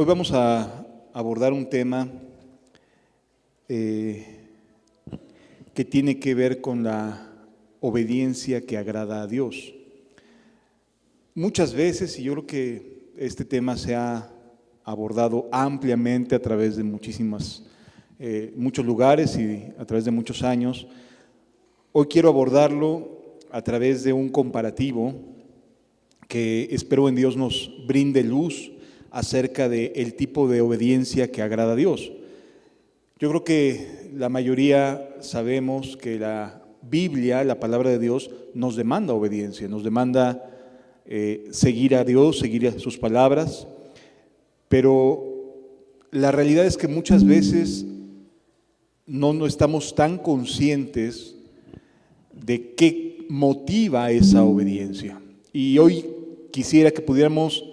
Hoy vamos a abordar un tema que tiene que ver con la obediencia que agrada a Dios. Muchas veces, y yo creo que este tema se ha abordado ampliamente a través de muchos lugares y a través de muchos años, hoy quiero abordarlo a través de un comparativo que espero en Dios nos brinde luz acerca del tipo de obediencia que agrada a Dios. Yo creo que la mayoría sabemos que la Biblia, la palabra de Dios, nos demanda obediencia, nos demanda seguir a Dios, seguir a sus palabras, pero la realidad es que muchas veces no estamos tan conscientes de qué motiva esa obediencia. Y hoy quisiera que pudiéramos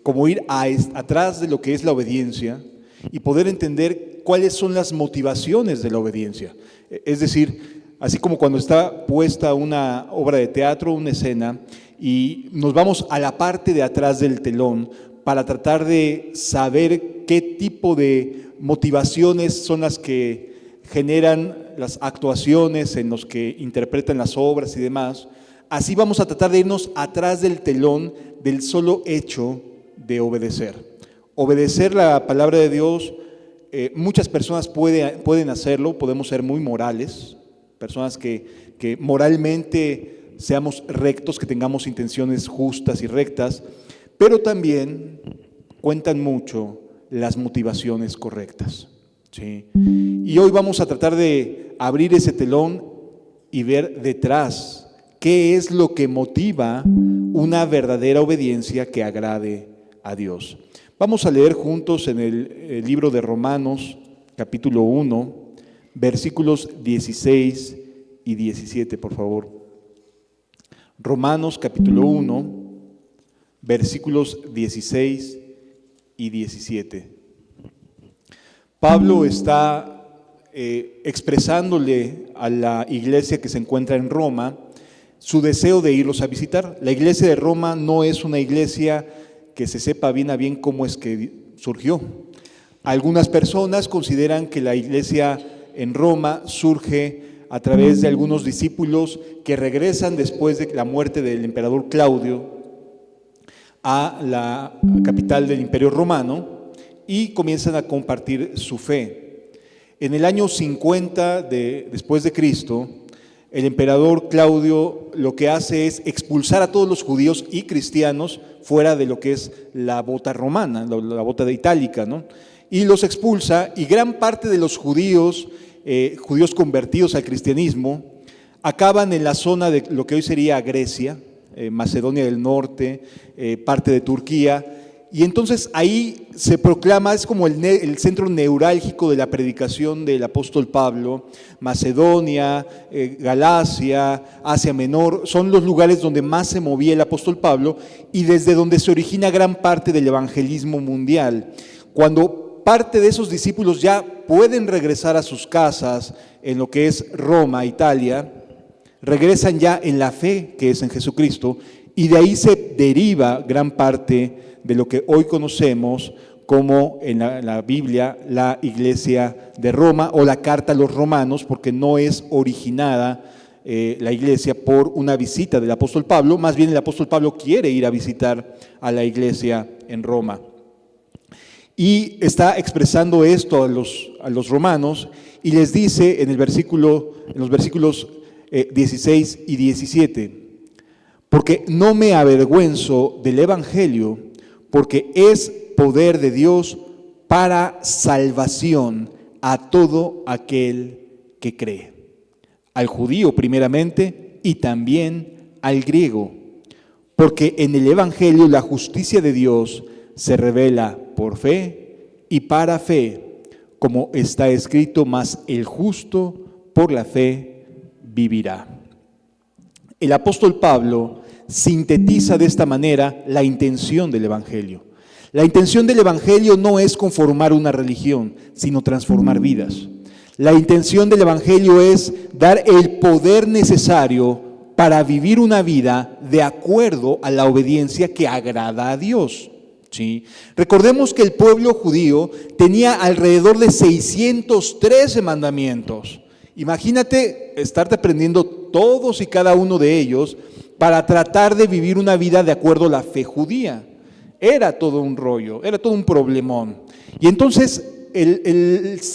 como ir atrás de lo que es la obediencia y poder entender cuáles son las motivaciones de la obediencia. Es decir, así como cuando está puesta una obra de teatro, una escena, y nos vamos a la parte de atrás del telón para tratar de saber qué tipo de motivaciones son las que generan las actuaciones en los que interpretan las obras y demás. Así vamos a tratar de irnos atrás del telón del solo hecho de obedecer. Obedecer la palabra de Dios, muchas personas pueden hacerlo, podemos ser muy morales, personas que moralmente seamos rectos, que tengamos intenciones justas y rectas, pero también cuentan mucho las motivaciones correctas, ¿sí? Y hoy vamos a tratar de abrir ese telón y ver detrás qué es lo que motiva una verdadera obediencia que agrade a Dios. Vamos a leer juntos en el libro de Romanos, capítulo 1, versículos 16 y 17, por favor. Romanos, capítulo 1, versículos 16 y 17. Pablo está expresándole a la iglesia que se encuentra en Roma su deseo de irlos a visitar. La iglesia de Roma no es una iglesia que se sepa bien a bien cómo es que surgió. Algunas personas consideran que la iglesia en Roma surge a través de algunos discípulos que regresan después de la muerte del emperador Claudio a la capital del Imperio Romano y comienzan a compartir su fe. En el año 50 después de Cristo, el emperador Claudio lo que hace es expulsar a todos los judíos y cristianos fuera de lo que es la bota romana, la bota de itálica, ¿no? Y los expulsa, y gran parte de los judíos convertidos al cristianismo, acaban en la zona de lo que hoy sería Grecia, Macedonia del Norte, parte de Turquía, y entonces ahí se proclama, es como el centro neurálgico de la predicación del apóstol Pablo. Macedonia, Galacia, Asia Menor, son los lugares donde más se movía el apóstol Pablo y desde donde se origina gran parte del evangelismo mundial. Cuando parte de esos discípulos ya pueden regresar a sus casas en lo que es Roma, Italia, regresan ya en la fe que es en Jesucristo, y de ahí se deriva gran parte de lo que hoy conocemos como en la Biblia la iglesia de Roma o la carta a los romanos, porque no es originada la iglesia por una visita del apóstol Pablo, más bien el apóstol Pablo quiere ir a visitar a la iglesia en Roma. Y está expresando esto a los romanos y les dice en los versículos 16 y 17, porque no me avergüenzo del evangelio, porque es poder de Dios para salvación a todo aquel que cree, al judío primeramente y también al griego, porque en el evangelio la justicia de Dios se revela por fe y para fe, como está escrito, mas el justo por la fe vivirá. El apóstol Pablo sintetiza de esta manera la intención del evangelio. La intención del evangelio no es conformar una religión, sino transformar vidas. La intención del evangelio es dar el poder necesario para vivir una vida de acuerdo a la obediencia que agrada a Dios. ¿sí? Recordemos que el pueblo judío tenía alrededor de 613 mandamientos. Imagínate estarte aprendiendo todos y cada uno de ellos para tratar de vivir una vida de acuerdo a la fe judía. Era todo un rollo, era todo un problemón. Y entonces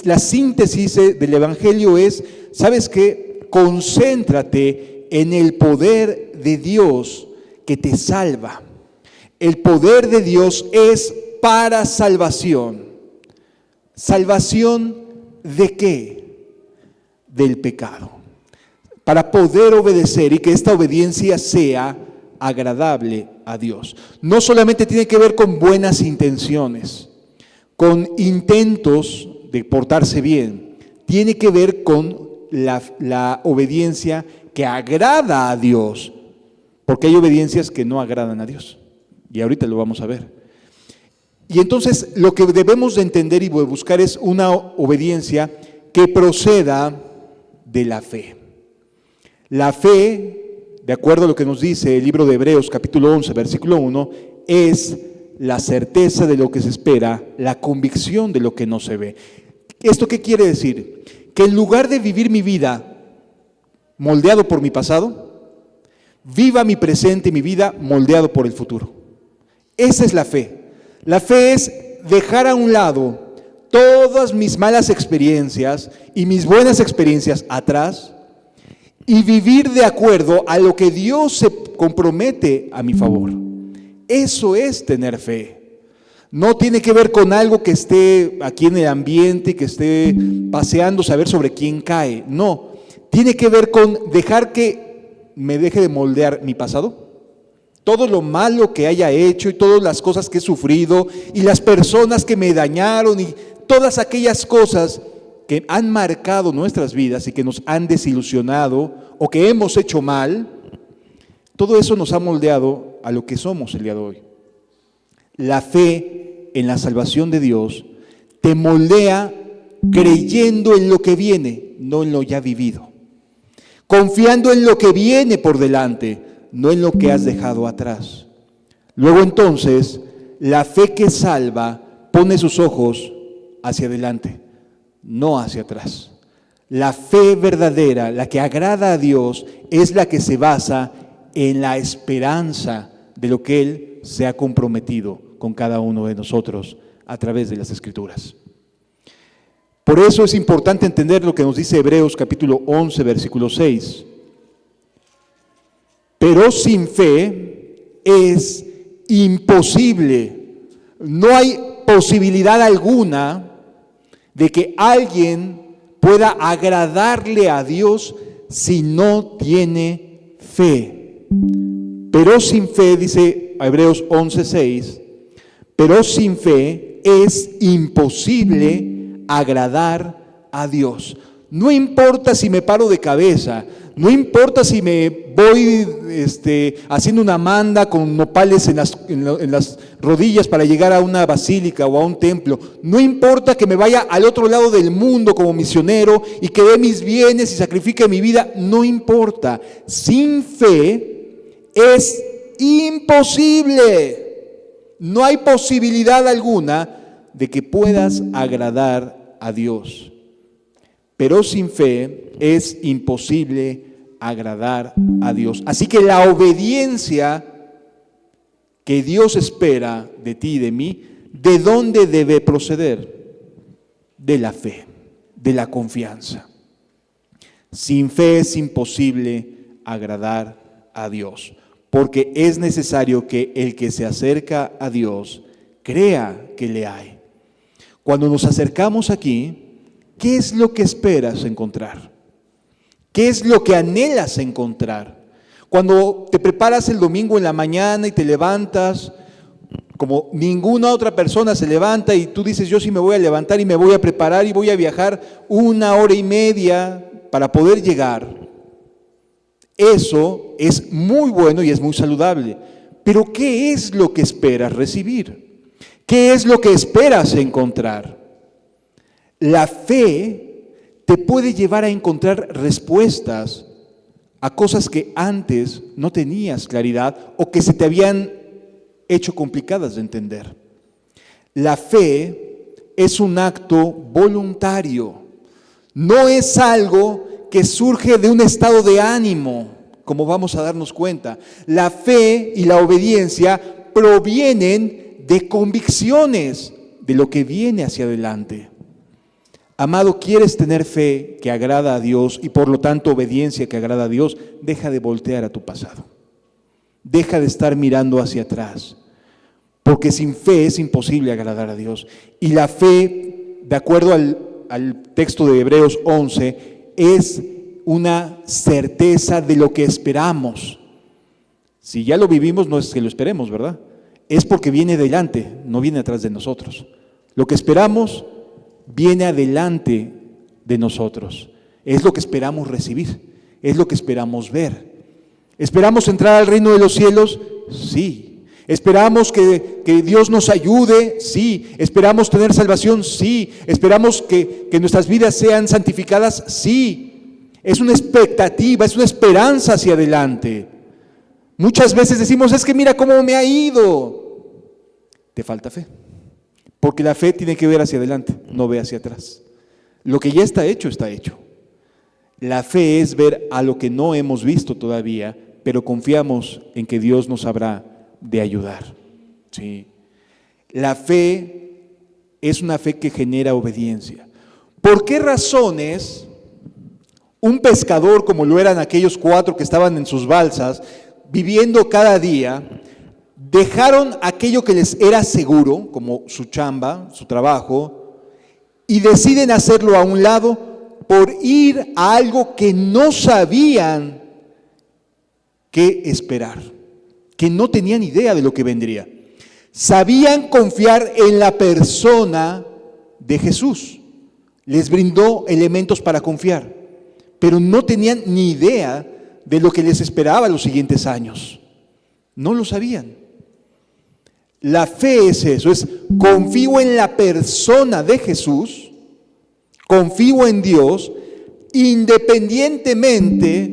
la síntesis del Evangelio es, ¿sabes qué? Concéntrate en el poder de Dios que te salva. El poder de Dios es para salvación. ¿Salvación de qué? Del pecado. Para poder obedecer y que esta obediencia sea agradable a Dios. No solamente tiene que ver con buenas intenciones, con intentos de portarse bien, tiene que ver con la obediencia que agrada a Dios, porque hay obediencias que no agradan a Dios, y ahorita lo vamos a ver. Y entonces lo que debemos de entender y buscar es una obediencia que proceda de la fe. La fe, de acuerdo a lo que nos dice el libro de Hebreos capítulo 11, versículo 1, es la certeza de lo que se espera, la convicción de lo que no se ve. ¿Esto qué quiere decir? Que en lugar de vivir mi vida moldeado por mi pasado, viva mi presente y mi vida moldeado por el futuro. Esa es la fe. La fe es dejar a un lado todas mis malas experiencias y mis buenas experiencias atrás y vivir de acuerdo a lo que Dios se compromete a mi favor. Eso es tener fe. No tiene que ver con algo que esté aquí en el ambiente, que esté paseando, saber sobre quién cae. No, tiene que ver con dejar que me deje de moldear mi pasado, todo lo malo que haya hecho y todas las cosas que he sufrido y las personas que me dañaron y todas aquellas cosas que han marcado nuestras vidas y que nos han desilusionado o que hemos hecho mal. Todo eso nos ha moldeado a lo que somos el día de hoy. La fe en la salvación de Dios te moldea creyendo en lo que viene, no en lo ya vivido. Confiando en lo que viene por delante, no en lo que has dejado atrás. Luego entonces, la fe que salva pone sus ojos hacia adelante, no hacia atrás. La fe verdadera, la que agrada a Dios, es la que se basa en la esperanza de lo que Él se ha comprometido con cada uno de nosotros a través de las Escrituras. Por eso es importante entender lo que nos dice Hebreos capítulo 11, versículo 6. Pero sin fe es imposible, no hay posibilidad alguna de que alguien pueda agradarle a Dios si no tiene fe. Pero sin fe, dice Hebreos 11:6, pero sin fe es imposible agradar a Dios. No importa si me paro de cabeza, no importa si me voy haciendo una manda con nopales en las rodillas para llegar a una basílica o a un templo, no importa que me vaya al otro lado del mundo como misionero y que dé mis bienes y sacrifique mi vida, no importa. Sin fe es imposible. No hay posibilidad alguna de que puedas agradar a Dios. Pero sin fe es imposible agradar a Dios. Así que la obediencia que Dios espera de ti y de mí, ¿de dónde debe proceder? De la fe, de la confianza. Sin fe es imposible agradar a Dios, porque es necesario que el que se acerca a Dios crea que le hay. Cuando nos acercamos aquí, ¿qué es lo que esperas encontrar? ¿Qué es lo que anhelas encontrar? Cuando te preparas el domingo en la mañana y te levantas, como ninguna otra persona se levanta y tú dices, yo sí me voy a levantar y me voy a preparar y voy a viajar 1 hora y media para poder llegar. Eso es muy bueno y es muy saludable. Pero ¿qué es lo que esperas recibir? ¿Qué es lo que esperas encontrar? La fe te puede llevar a encontrar respuestas a cosas que antes no tenías claridad o que se te habían hecho complicadas de entender. La fe es un acto voluntario, no es algo que surge de un estado de ánimo, como vamos a darnos cuenta. La fe y la obediencia provienen de convicciones, de lo que viene hacia adelante. Amado, ¿quieres tener fe que agrada a Dios y por lo tanto obediencia que agrada a Dios? Deja de voltear a tu pasado. Deja de estar mirando hacia atrás, porque sin fe es imposible agradar a Dios. Y la fe, de acuerdo al texto de Hebreos 11, es una certeza de lo que esperamos. Si ya lo vivimos, no es que lo esperemos, ¿verdad? Es porque viene delante, no viene atrás de nosotros. Lo que esperamos viene adelante de nosotros. Es lo que esperamos recibir, es lo que esperamos ver. ¿Esperamos entrar al reino de los cielos? Sí. ¿Esperamos que Dios nos ayude? Sí. ¿Esperamos tener salvación? Sí. ¿Esperamos que nuestras vidas sean santificadas? Sí. Es una expectativa, es una esperanza hacia adelante. Muchas veces decimos, es que mira cómo me ha ido. Te falta fe. Porque la fe tiene que ver hacia adelante, no ve hacia atrás. Lo que ya está hecho, está hecho. La fe es ver a lo que no hemos visto todavía, pero confiamos en que Dios nos habrá de ayudar. ¿Sí? La fe es una fe que genera obediencia. ¿Por qué razones un pescador, como lo eran aquellos 4 que estaban en sus balsas, viviendo cada día, dejaron aquello que les era seguro, como su chamba, su trabajo, y deciden hacerlo a un lado por ir a algo que no sabían qué esperar, que no tenían idea de lo que vendría? Sabían confiar en la persona de Jesús, les brindó elementos para confiar, pero no tenían ni idea de lo que les esperaba los siguientes años. No lo sabían. La fe es eso, es confío en la persona de Jesús, confío en Dios, independientemente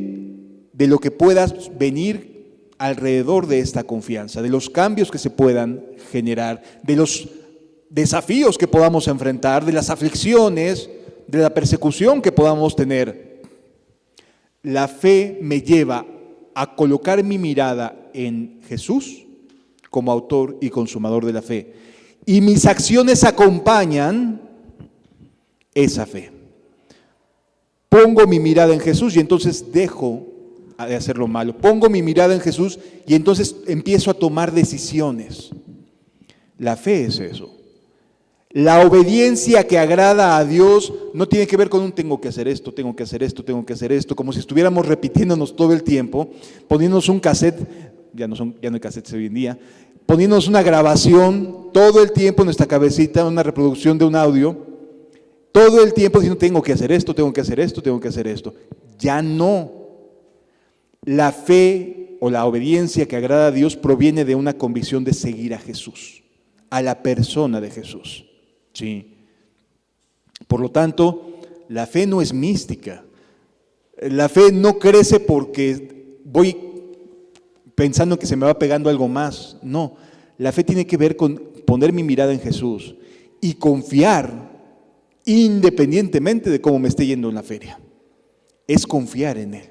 de lo que pueda venir alrededor de esta confianza, de los cambios que se puedan generar, de los desafíos que podamos enfrentar, de las aflicciones, de la persecución que podamos tener. La fe me lleva a colocar mi mirada en Jesús como autor y consumador de la fe. Y mis acciones acompañan esa fe. Pongo mi mirada en Jesús y entonces dejo de hacer lo malo. Pongo mi mirada en Jesús y entonces empiezo a tomar decisiones. La fe es eso. La obediencia que agrada a Dios no tiene que ver con un tengo que hacer esto, tengo que hacer esto, tengo que hacer esto, como si estuviéramos repitiéndonos todo el tiempo, poniéndonos un cassette, ya no hay cassettes hoy en día, poniéndonos una grabación todo el tiempo en nuestra cabecita, una reproducción de un audio, todo el tiempo diciendo tengo que hacer esto, tengo que hacer esto, tengo que hacer esto. Ya no. La fe o la obediencia que agrada a Dios proviene de una convicción de seguir a Jesús, a la persona de Jesús. Sí. Por lo tanto, la fe no es mística. La fe no crece porque voy pensando que se me va pegando algo más. No, la fe tiene que ver con poner mi mirada en Jesús y confiar independientemente de cómo me esté yendo en la feria. Es confiar en Él.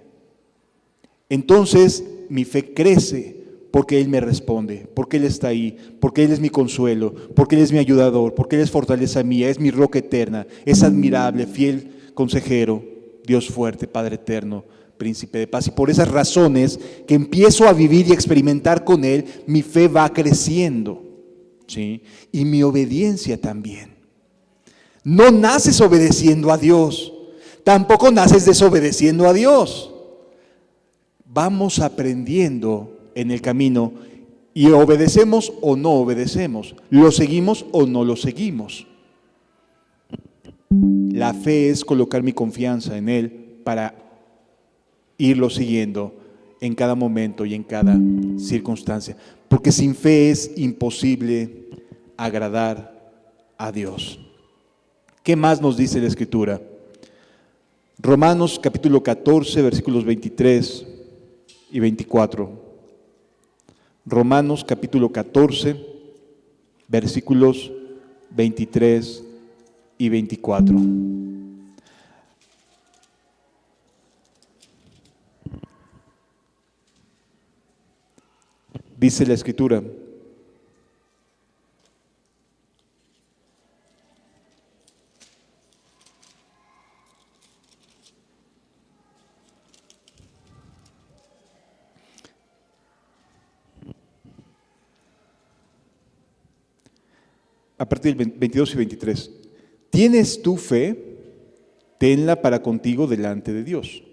Entonces mi fe crece porque Él me responde, porque Él está ahí, porque Él es mi consuelo, porque Él es mi ayudador, porque Él es fortaleza mía, es mi roca eterna, es admirable, fiel consejero, Dios fuerte, Padre eterno, Príncipe de paz. Y por esas razones que empiezo a vivir y experimentar con Él, mi fe va creciendo, ¿sí? Y mi obediencia también. No naces obedeciendo a Dios, tampoco naces desobedeciendo a Dios. Vamos aprendiendo en el camino y obedecemos o no obedecemos, lo seguimos o no lo seguimos. La fe es colocar mi confianza en Él para irlo siguiendo en cada momento y en cada circunstancia, porque sin fe es imposible agradar a Dios. ¿Qué más nos dice la Escritura? Romanos capítulo 14, versículos 23 y 24. Romanos capítulo 14, versículos 23 y 24. Dice la Escritura: a partir del 22 y 23. ¿Tienes tu fe? Tenla para contigo delante de Dios.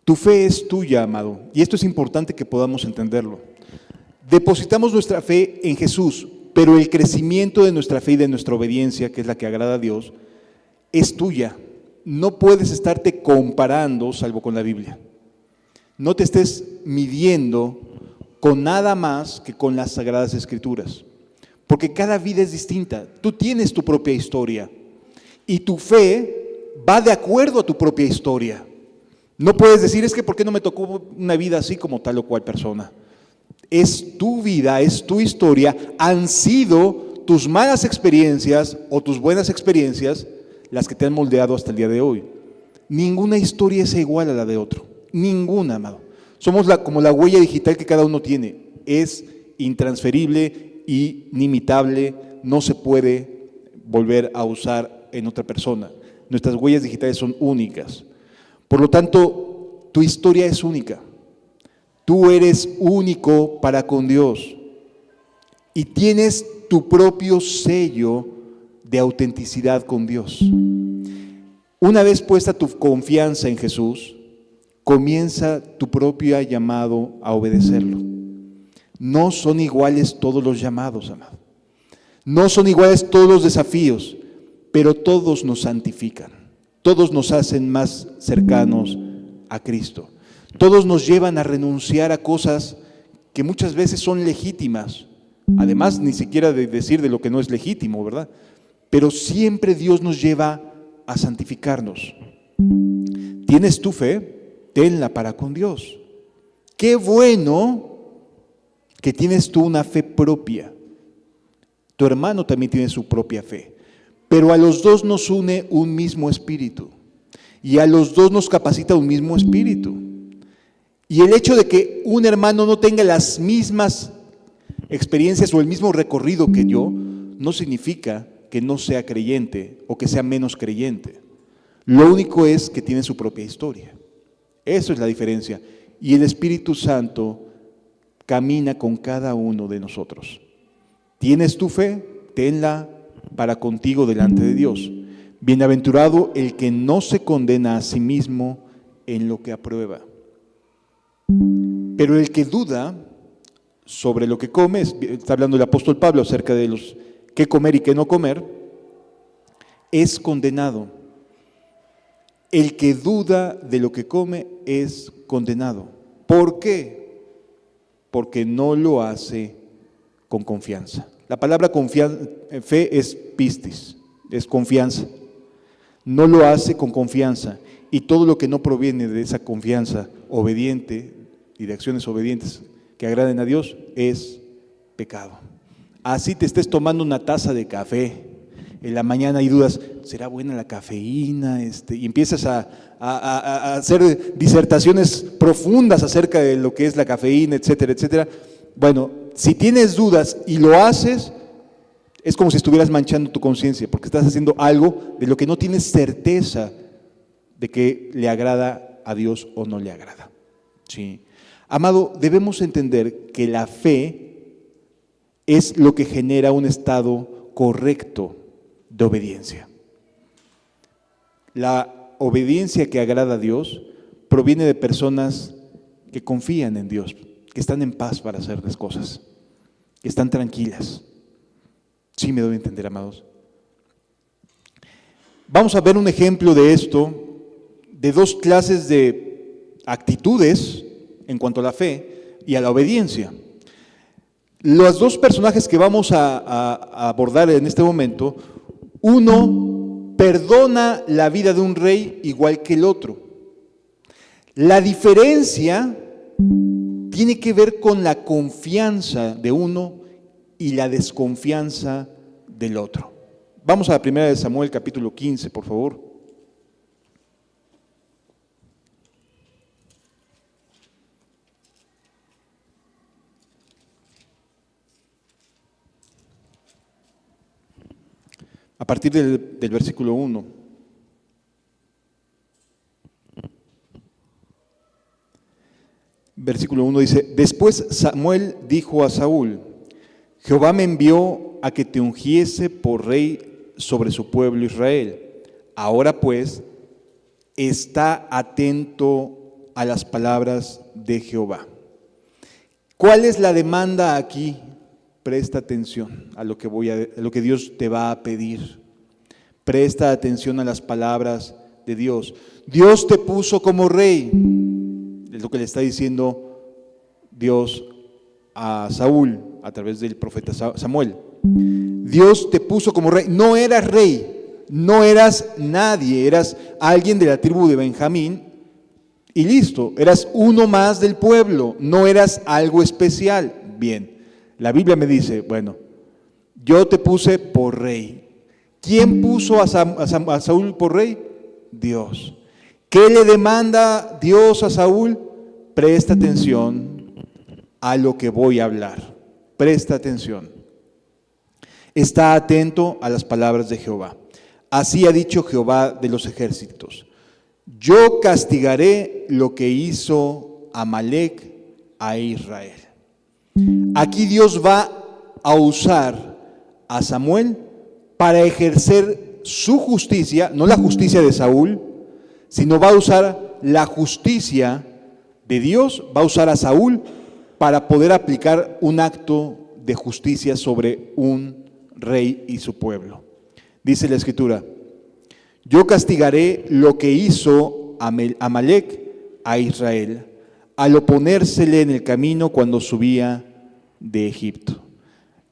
Tu fe es tuya, amado, y esto es importante que podamos entenderlo. Depositamos nuestra fe en Jesús, pero el crecimiento de nuestra fe y de nuestra obediencia, que es la que agrada a Dios, es tuya. No puedes estarte comparando, salvo con la Biblia. No te estés midiendo con nada más que con las Sagradas Escrituras, porque cada vida es distinta. Tú tienes tu propia historia y tu fe va de acuerdo a tu propia historia. No puedes decir, es que ¿por qué no me tocó una vida así como tal o cual persona? Es tu vida, es tu historia, han sido tus malas experiencias o tus buenas experiencias las que te han moldeado hasta el día de hoy. Ninguna historia es igual a la de otro, ninguna, amado. Somos como la huella digital que cada uno tiene, es intransferible, inimitable, no se puede volver a usar en otra persona. Nuestras huellas digitales son únicas. Por lo tanto, tu historia es única. Tú eres único para con Dios y tienes tu propio sello de autenticidad con Dios. Una vez puesta tu confianza en Jesús, comienza tu propio llamado a obedecerlo. No son iguales todos los llamados, amado. No son iguales todos los desafíos, pero todos nos santifican. Todos nos hacen más cercanos a Cristo. Todos nos llevan a renunciar a cosas que muchas veces son legítimas. Además, ni siquiera de decir de lo que no es legítimo, ¿verdad? Pero siempre Dios nos lleva a santificarnos. ¿Tienes tu fe? Tenla para con Dios. Qué bueno que tienes tú una fe propia. Tu hermano también tiene su propia fe. Pero a los dos nos une un mismo espíritu. Y a los dos nos capacita un mismo espíritu. Y el hecho de que un hermano no tenga las mismas experiencias o el mismo recorrido que yo, no significa que no sea creyente o que sea menos creyente. Lo único es que tiene su propia historia. Eso es la diferencia. Y el Espíritu Santo camina con cada uno de nosotros. ¿Tienes tu fe? Tenla para contigo delante de Dios. Bienaventurado el que no se condena a sí mismo en lo que aprueba. Pero el que duda sobre lo que come, está hablando el apóstol Pablo acerca de los qué comer y qué no comer, es condenado. El que duda de lo que come es condenado. ¿Por qué? Porque no lo hace con confianza. La palabra fe es pistis, es confianza. No lo hace con confianza. Y todo lo que no proviene de esa confianza obediente y de acciones obedientes que agraden a Dios es pecado. Así te estés tomando una taza de café en la mañana y dudas, ¿será buena la cafeína? Y empiezas a hacer disertaciones profundas acerca de lo que es la cafeína, etcétera, etcétera. Bueno, si tienes dudas y lo haces, es como si estuvieras manchando tu conciencia, porque estás haciendo algo de lo que no tienes certeza de que le agrada a Dios o no le agrada. Sí. Amado, debemos entender que la fe es lo que genera un estado correcto de obediencia. La obediencia que agrada a Dios proviene de personas que confían en Dios, que están en paz para hacer las cosas, que están tranquilas. Sí me doy a entender, amados. Vamos a ver un ejemplo de esto, de dos clases de actitudes en cuanto a la fe y a la obediencia. Los dos personajes que vamos a abordar en este momento, uno perdona la vida de un rey igual que el otro. La diferencia tiene que ver con la confianza de uno y la desconfianza del otro. Vamos a la primera de Samuel, capítulo 15, por favor. A partir del versículo 1. Versículo 1 dice: Después Samuel dijo a Saúl: Jehová me envió a que te ungiese por rey sobre su pueblo Israel. Ahora pues, está atento a las palabras de Jehová. ¿Cuál es la demanda aquí? Presta atención a lo que Dios te va a pedir. Presta atención a las palabras de Dios. Dios te puso como rey. Es lo que le está diciendo Dios a Saúl a través del profeta Samuel. Dios te puso como rey. No eras rey, no eras nadie, eras alguien de la tribu de Benjamín y listo, eras uno más del pueblo, no eras algo especial. Bien. La Biblia me dice, bueno, yo te puse por rey. ¿Quién puso a Saúl por rey? Dios. ¿Qué le demanda Dios a Saúl? Presta atención a lo que voy a hablar. Presta atención. Está atento a las palabras de Jehová. Así ha dicho Jehová de los ejércitos: yo castigaré lo que hizo Amalec a Israel. Aquí Dios va a usar a Samuel para ejercer su justicia, no la justicia de Saúl, sino va a usar la justicia de Dios, va a usar a Saúl para poder aplicar un acto de justicia sobre un rey y su pueblo. Dice la Escritura: yo castigaré lo que hizo Amalec a Israel, al oponérsele en el camino cuando subía de Egipto.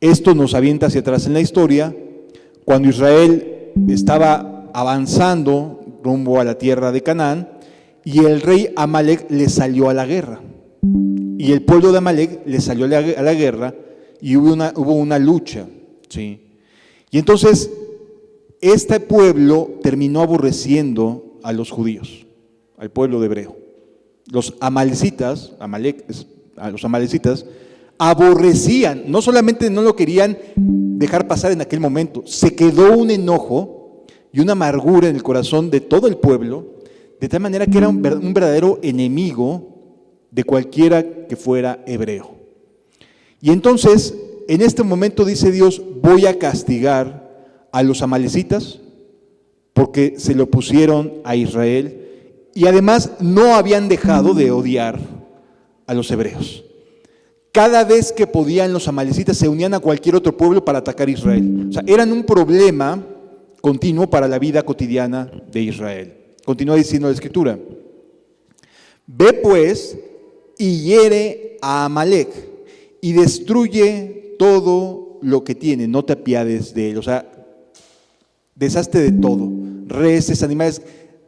Esto nos avienta hacia atrás en la historia, cuando Israel estaba avanzando rumbo a la tierra de Canaán, y el rey Amalec le salió a la guerra. Y el pueblo de Amalec le salió a la guerra, y hubo una lucha, ¿sí? Y entonces, este pueblo terminó aborreciendo a los judíos, al pueblo de hebreo. Los amalecitas, los amalecitas, aborrecían, no solamente no lo querían dejar pasar en aquel momento, se quedó un enojo y una amargura en el corazón de todo el pueblo, de tal manera que era un verdadero enemigo de cualquiera que fuera hebreo. Y entonces, en este momento dice Dios: voy a castigar a los amalecitas porque se lo pusieron a Israel. Y además no habían dejado de odiar a los hebreos. Cada vez que podían, los amalecitas se unían a cualquier otro pueblo para atacar a Israel. O sea, eran un problema continuo para la vida cotidiana de Israel. Continúa diciendo la Escritura: ve pues y hiere a Amalec y destruye todo lo que tiene, no te apiades de él. O sea, deshazte de todo, reses, animales,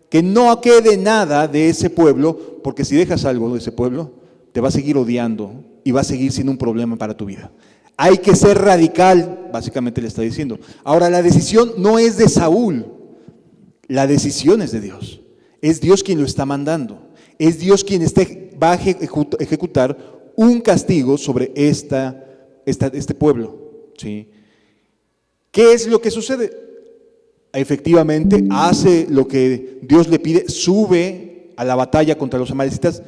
que no quede nada de ese pueblo, porque si dejas algo de ese pueblo, te va a seguir odiando y va a seguir siendo un problema para tu vida. Hay que ser radical, básicamente le está diciendo. Ahora, la decisión no es de Saúl, la decisión es de Dios. Es Dios quien lo está mandando. Es Dios quien va a ejecutar un castigo sobre este pueblo, ¿sí? ¿Qué es lo que sucede? Efectivamente, hace lo que Dios le pide, sube a la batalla contra los amalecitas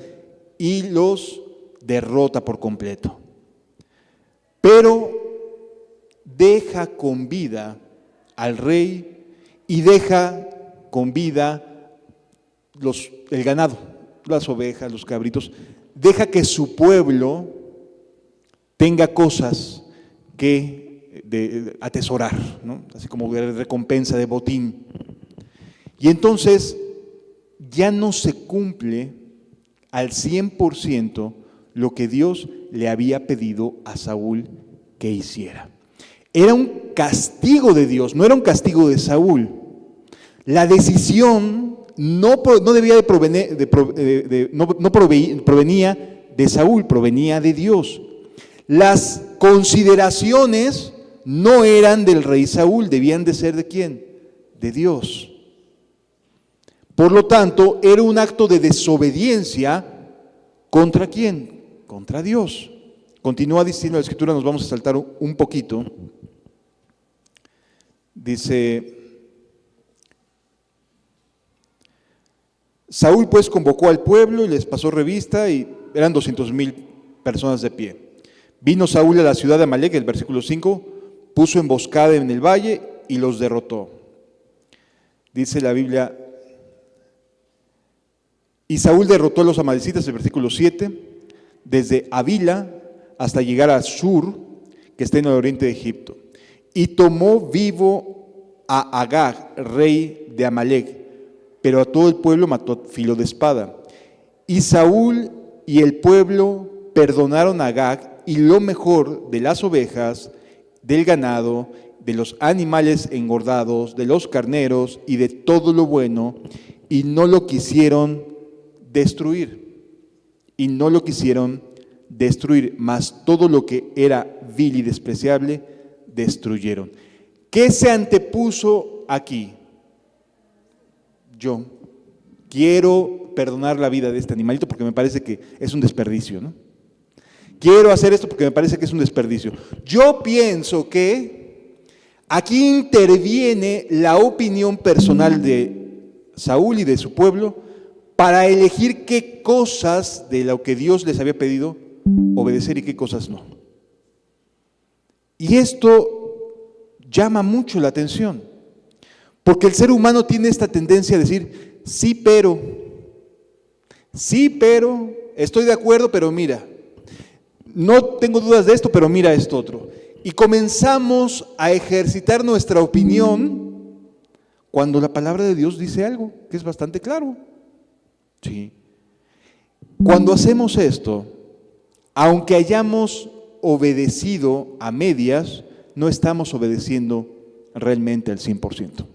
y los derrota por completo. Pero deja con vida al rey y deja con vida el ganado, las ovejas, los cabritos. Deja que su pueblo tenga cosas que atesorar, ¿no? Así como de recompensa, de botín. Y entonces ya no se cumple al 100% lo que Dios le había pedido a Saúl que hiciera. Era un castigo de Dios, no era un castigo de Saúl. La decisión no provenía de Saúl, provenía de Dios. Las consideraciones no eran del rey Saúl, debían de ser ¿de quién? De Dios. Por lo tanto, era un acto de desobediencia ¿contra quién? Contra Dios. Continúa diciendo la Escritura, nos vamos a saltar un poquito. Dice, Saúl pues convocó al pueblo y les pasó revista y eran 200,000 personas de pie. Vino Saúl a la ciudad de Amalec, el versículo 5, puso emboscada en el valle y los derrotó. Dice la Biblia, y Saúl derrotó a los amalecitas, el versículo 7, desde Avila hasta llegar a Shur, que está en el oriente de Egipto. Y tomó vivo a Agag, rey de Amalec, pero a todo el pueblo mató a filo de espada. Y Saúl y el pueblo perdonaron a Agag y lo mejor de las ovejas, del ganado, de los animales engordados, de los carneros y de todo lo bueno, y no lo quisieron destruir. Y no lo quisieron destruir, mas todo lo que era vil y despreciable destruyeron. ¿Qué se antepuso aquí? Yo quiero perdonar la vida de este animalito porque me parece que es un desperdicio, ¿no? Quiero hacer esto porque me parece que es un desperdicio. Yo pienso que aquí interviene la opinión personal de Saúl y de su pueblo para elegir qué cosas de lo que Dios les había pedido obedecer y qué cosas no. Y esto llama mucho la atención, porque el ser humano tiene esta tendencia a decir, sí, pero, estoy de acuerdo, pero mira, no tengo dudas de esto, pero mira esto otro. Y comenzamos a ejercitar nuestra opinión cuando la palabra de Dios dice algo que es bastante claro. Sí. Cuando hacemos esto, aunque hayamos obedecido a medias, no estamos obedeciendo realmente al 100%.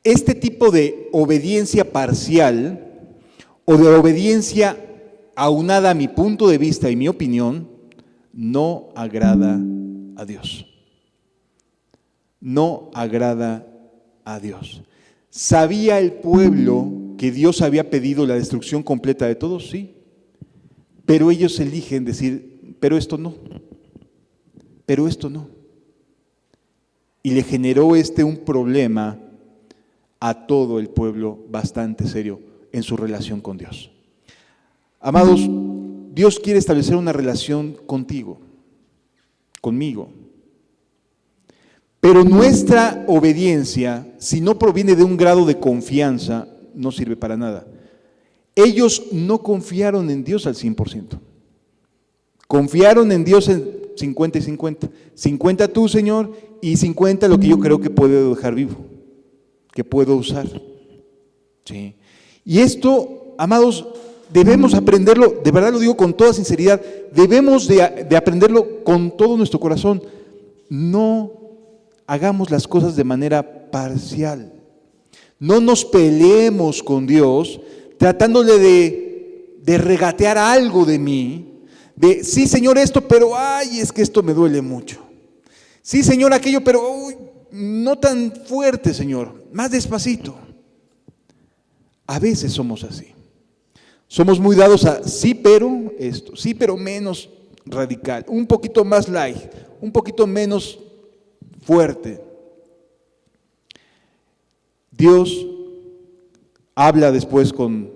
Este tipo de obediencia parcial o de obediencia aunada a mi punto de vista y mi opinión, no agrada a Dios. No agrada a Dios. ¿Sabía el pueblo que Dios había pedido la destrucción completa de todos? Sí. Pero ellos eligen decir, pero esto no. Y le generó un problema a todo el pueblo bastante serio en su relación con Dios. Amados, Dios quiere establecer una relación contigo, conmigo. Pero nuestra obediencia, si no proviene de un grado de confianza, no sirve para nada. Ellos no confiaron en Dios al 100%. Confiaron en Dios en 50 y 50. 50 tú, Señor, y 50 lo que yo creo que puedo dejar vivo, que puedo usar. Sí. Y esto, amados, debemos aprenderlo, de verdad lo digo con toda sinceridad, debemos de aprenderlo con todo nuestro corazón. No hagamos las cosas de manera parcial. No nos peleemos con Dios tratándole de regatear algo de mí, de sí, Señor, esto, pero ay, es que esto me duele mucho. Sí, Señor, aquello, pero uy, no tan fuerte, Señor, más despacito. A veces somos así. Somos muy dados a sí, pero esto, sí, pero menos radical, un poquito más light, un poquito menos fuerte. Dios habla después con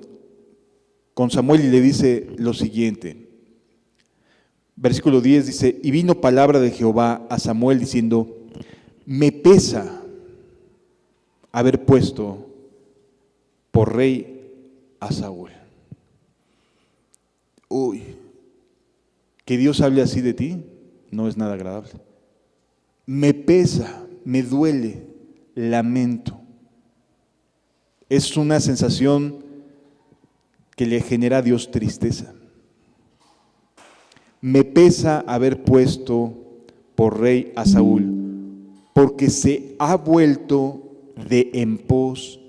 Samuel y le dice lo siguiente. Versículo 10 dice, y vino palabra de Jehová a Samuel diciendo, me pesa haber puesto por rey a Saúl. Uy, que Dios hable así de ti no es nada agradable. Me pesa, me duele, lamento. Es una sensación que le genera a Dios tristeza. Me pesa haber puesto por rey a Saúl, porque se ha vuelto de en pos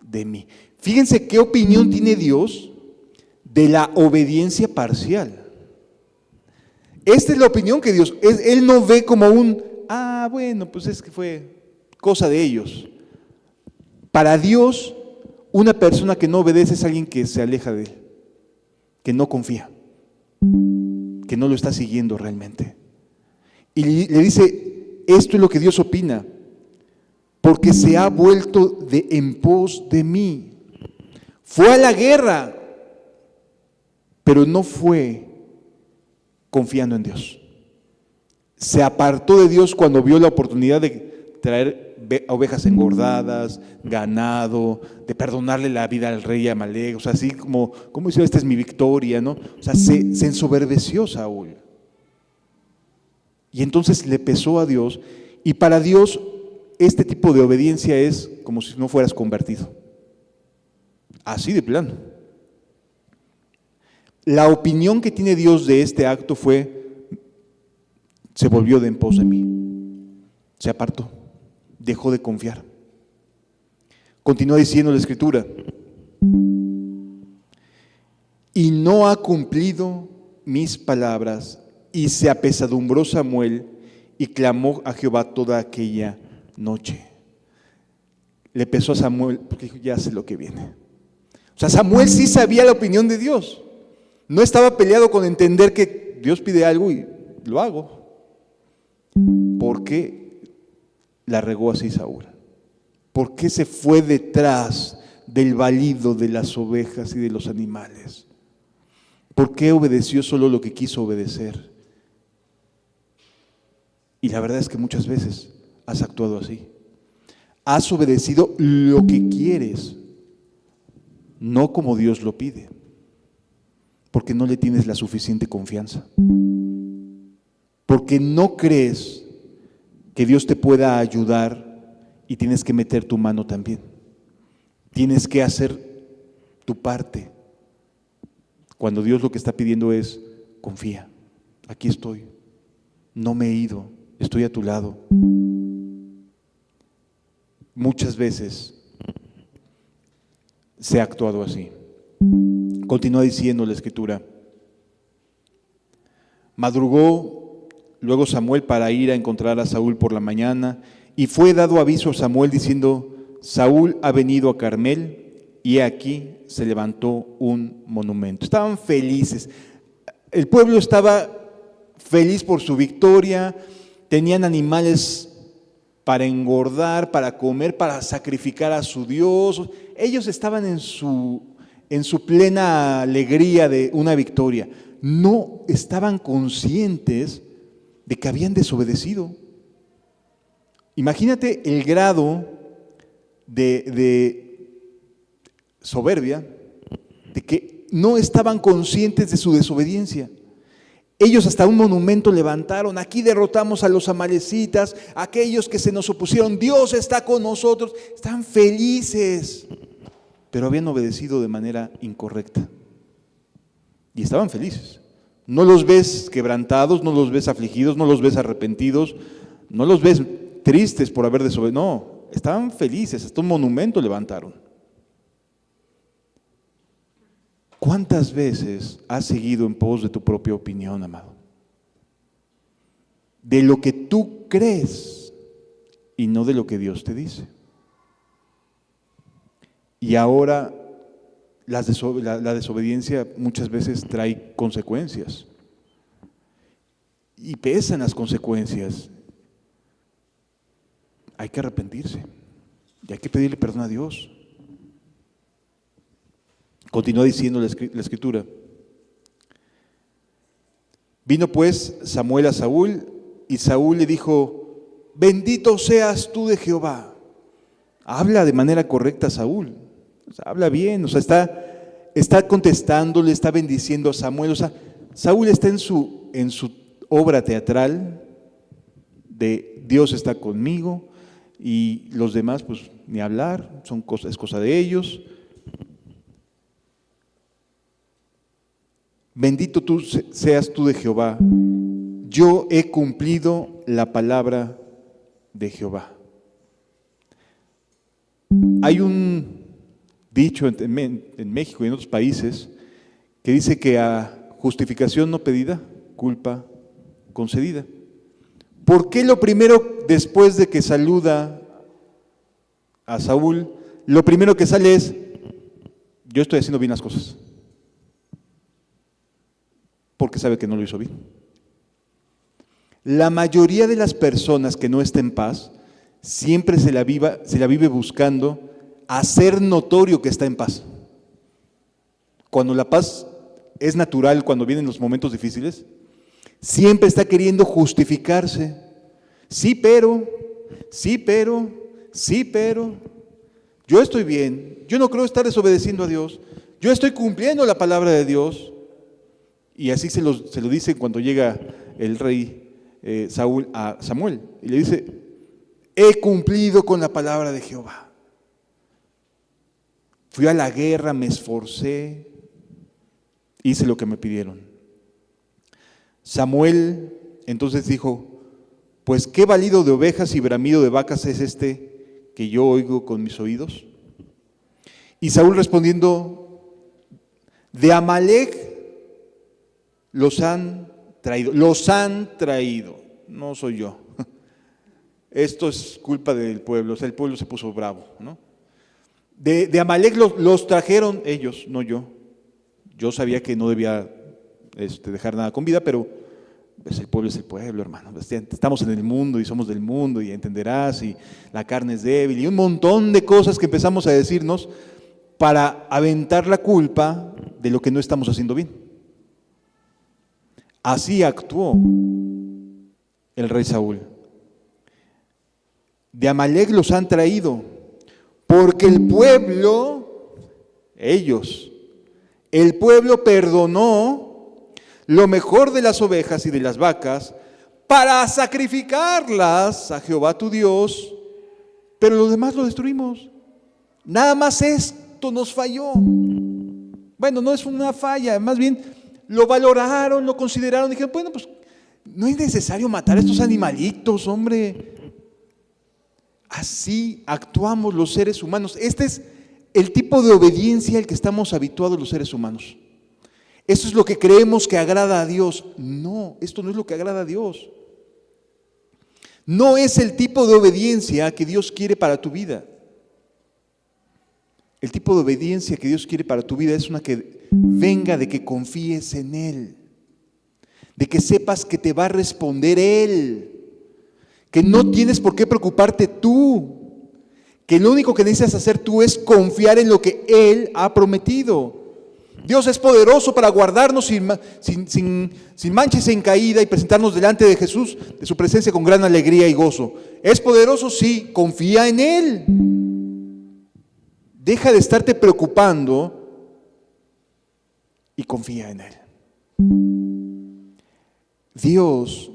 de mí. Fíjense qué opinión tiene Dios de la obediencia parcial. Esta es la opinión que Dios, Él no ve como bueno, pues es que fue cosa de ellos. Para Dios, una persona que no obedece es alguien que se aleja de Él, que no confía, que no lo está siguiendo realmente. Y le dice, esto es lo que Dios opina, porque se ha vuelto en pos de mí. Fue a la guerra, pero no fue confiando en Dios. Se apartó de Dios cuando vio la oportunidad de traer ovejas engordadas, ganado, de perdonarle la vida al rey Amalek, o sea, así como diciendo, esta es mi victoria, ¿no? O sea, se ensoberbeció Saúl. Y entonces le pesó a Dios, y para Dios este tipo de obediencia es como si no fueras convertido. Así de plano. La opinión que tiene Dios de este acto se volvió de en pos de mí. Se apartó, dejó de confiar. Continúa diciendo la Escritura, y no ha cumplido mis palabras, y se apesadumbró Samuel y clamó a Jehová toda aquella noche. Le pesó a Samuel porque dijo, ya sé lo que viene. O sea, Samuel sí sabía la opinión de Dios. No estaba peleado con entender que Dios pide algo y lo hago. ¿Por qué la regó así Saúl? ¿Por qué se fue detrás del balido de las ovejas y de los animales? ¿Por qué obedeció solo lo que quiso obedecer? Y la verdad es que muchas veces has actuado así. Has obedecido lo que quieres, no como Dios lo pide, porque no le tienes la suficiente confianza, porque no crees que Dios te pueda ayudar y tienes que meter tu mano también. Tienes que hacer tu parte. Cuando Dios lo que está pidiendo es, confía, aquí estoy, no me he ido, estoy a tu lado. Muchas veces se ha actuado así. Continúa diciendo la Escritura, madrugó luego Samuel para ir a encontrar a Saúl por la mañana, y fue dado aviso a Samuel diciendo, Saúl ha venido a Carmel, y aquí se levantó un monumento. Estaban felices. El pueblo estaba feliz por su victoria, tenían animales para engordar, para comer, para sacrificar a su Dios. Ellos estaban en su plena alegría de una victoria. No estaban conscientes de que habían desobedecido. Imagínate el grado de soberbia, de que no estaban conscientes de su desobediencia. Ellos hasta un monumento levantaron, aquí derrotamos a los amalecitas, aquellos que se nos opusieron, Dios está con nosotros, están felices, pero habían obedecido de manera incorrecta. Y estaban felices. No los ves quebrantados, no los ves afligidos, no los ves arrepentidos, no los ves tristes por haber desobedecido, no, estaban felices, hasta un monumento levantaron. ¿Cuántas veces has seguido en pos de tu propia opinión, amado? De lo que tú crees y no de lo que Dios te dice. Y ahora la desobediencia muchas veces trae consecuencias. Y pesan las consecuencias. Hay que arrepentirse y hay que pedirle perdón a Dios. Continúa diciendo la Escritura. Vino pues Samuel a Saúl, y Saúl le dijo, bendito seas tú de Jehová. Habla de manera correcta a Saúl, o sea, habla bien, o sea, está contestándole, está bendiciendo a Samuel. O sea, Saúl está en su obra teatral de Dios está conmigo, y los demás pues ni hablar, es cosa de ellos. Bendito seas tú de Jehová, yo he cumplido la palabra de Jehová. Hay un dicho en México y en otros países que dice que a justificación no pedida, culpa concedida. ¿Por qué lo primero, después de que saluda a Saúl, lo primero que sale es, yo estoy haciendo bien las cosas? Porque sabe que no lo hizo bien. La mayoría de las personas que no están en paz, siempre se la vive buscando hacer notorio que está en paz. Cuando la paz es natural, cuando vienen los momentos difíciles, siempre está queriendo justificarse. Sí, pero, yo estoy bien, yo no creo estar desobedeciendo a Dios, yo estoy cumpliendo la palabra de Dios. Y así se lo dice cuando llega el rey Saúl a Samuel, y le dice, he cumplido con la palabra de Jehová. Fui a la guerra, me esforcé, hice lo que me pidieron. Samuel entonces dijo, pues qué balido de ovejas y bramido de vacas es este que yo oigo con mis oídos. Y Saúl respondiendo, de Amalec los han traído, no soy yo. Esto es culpa del pueblo, o sea, el pueblo se puso bravo, ¿no? De Amalec los trajeron ellos, no yo. Yo sabía que no debía dejar nada con vida, pero pues el pueblo es el pueblo, hermano. Estamos en el mundo y somos del mundo y entenderás, y la carne es débil, y un montón de cosas que empezamos a decirnos para aventar la culpa de lo que no estamos haciendo bien. Así actuó el rey Saúl. De Amalec los han traído, porque el pueblo perdonó lo mejor de las ovejas y de las vacas para sacrificarlas a Jehová tu Dios, pero lo demás lo destruimos. Nada más esto nos falló. Bueno, no es una falla, más bien lo valoraron, lo consideraron, dijeron, bueno, pues no es necesario matar a estos animalitos, hombre. Así actuamos los seres humanos. Este es el tipo de obediencia al que estamos habituados los seres humanos. Esto es lo que creemos que agrada a Dios. No, esto no es lo que agrada a Dios. No es el tipo de obediencia que Dios quiere para tu vida. El tipo de obediencia que Dios quiere para tu vida es una que venga de que confíes en Él, de que sepas que te va a responder Él, que no tienes por qué preocuparte tú, que lo único que necesitas hacer tú es confiar en lo que Él ha prometido. Dios es poderoso para guardarnos sin mancha y sin caída y presentarnos delante de Jesús, de su presencia con gran alegría y gozo. ¿Es poderoso? Sí, confía en Él. Deja de estarte preocupando y confía en Él. Dios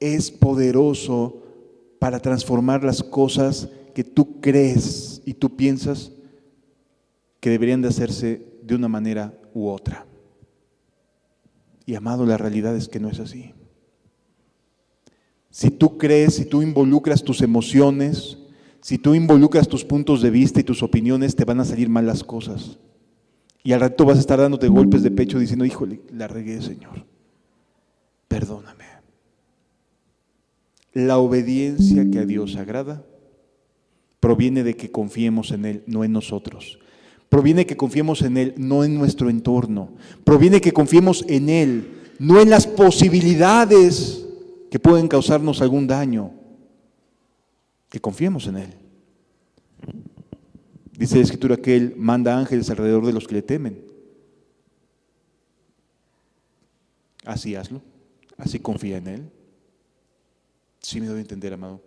es poderoso para transformar las cosas que tú crees y tú piensas que deberían de hacerse de una manera u otra. Y amado, la realidad es que no es así. Si tú crees, si tú involucras tus emociones, si tú involucras tus puntos de vista y tus opiniones, te van a salir mal las cosas. Y al rato vas a estar dándote golpes de pecho diciendo, híjole, la regué, Señor, perdóname. La obediencia que a Dios agrada proviene de que confiemos en Él, no en nosotros. Proviene de que confiemos en Él, no en nuestro entorno. Proviene de que confiemos en Él, no en las posibilidades que pueden causarnos algún daño. Que confiemos en Él. Dice la Escritura que Él manda ángeles alrededor de los que le temen. Así hazlo, así confía en Él. Sí me doy a entender, amado.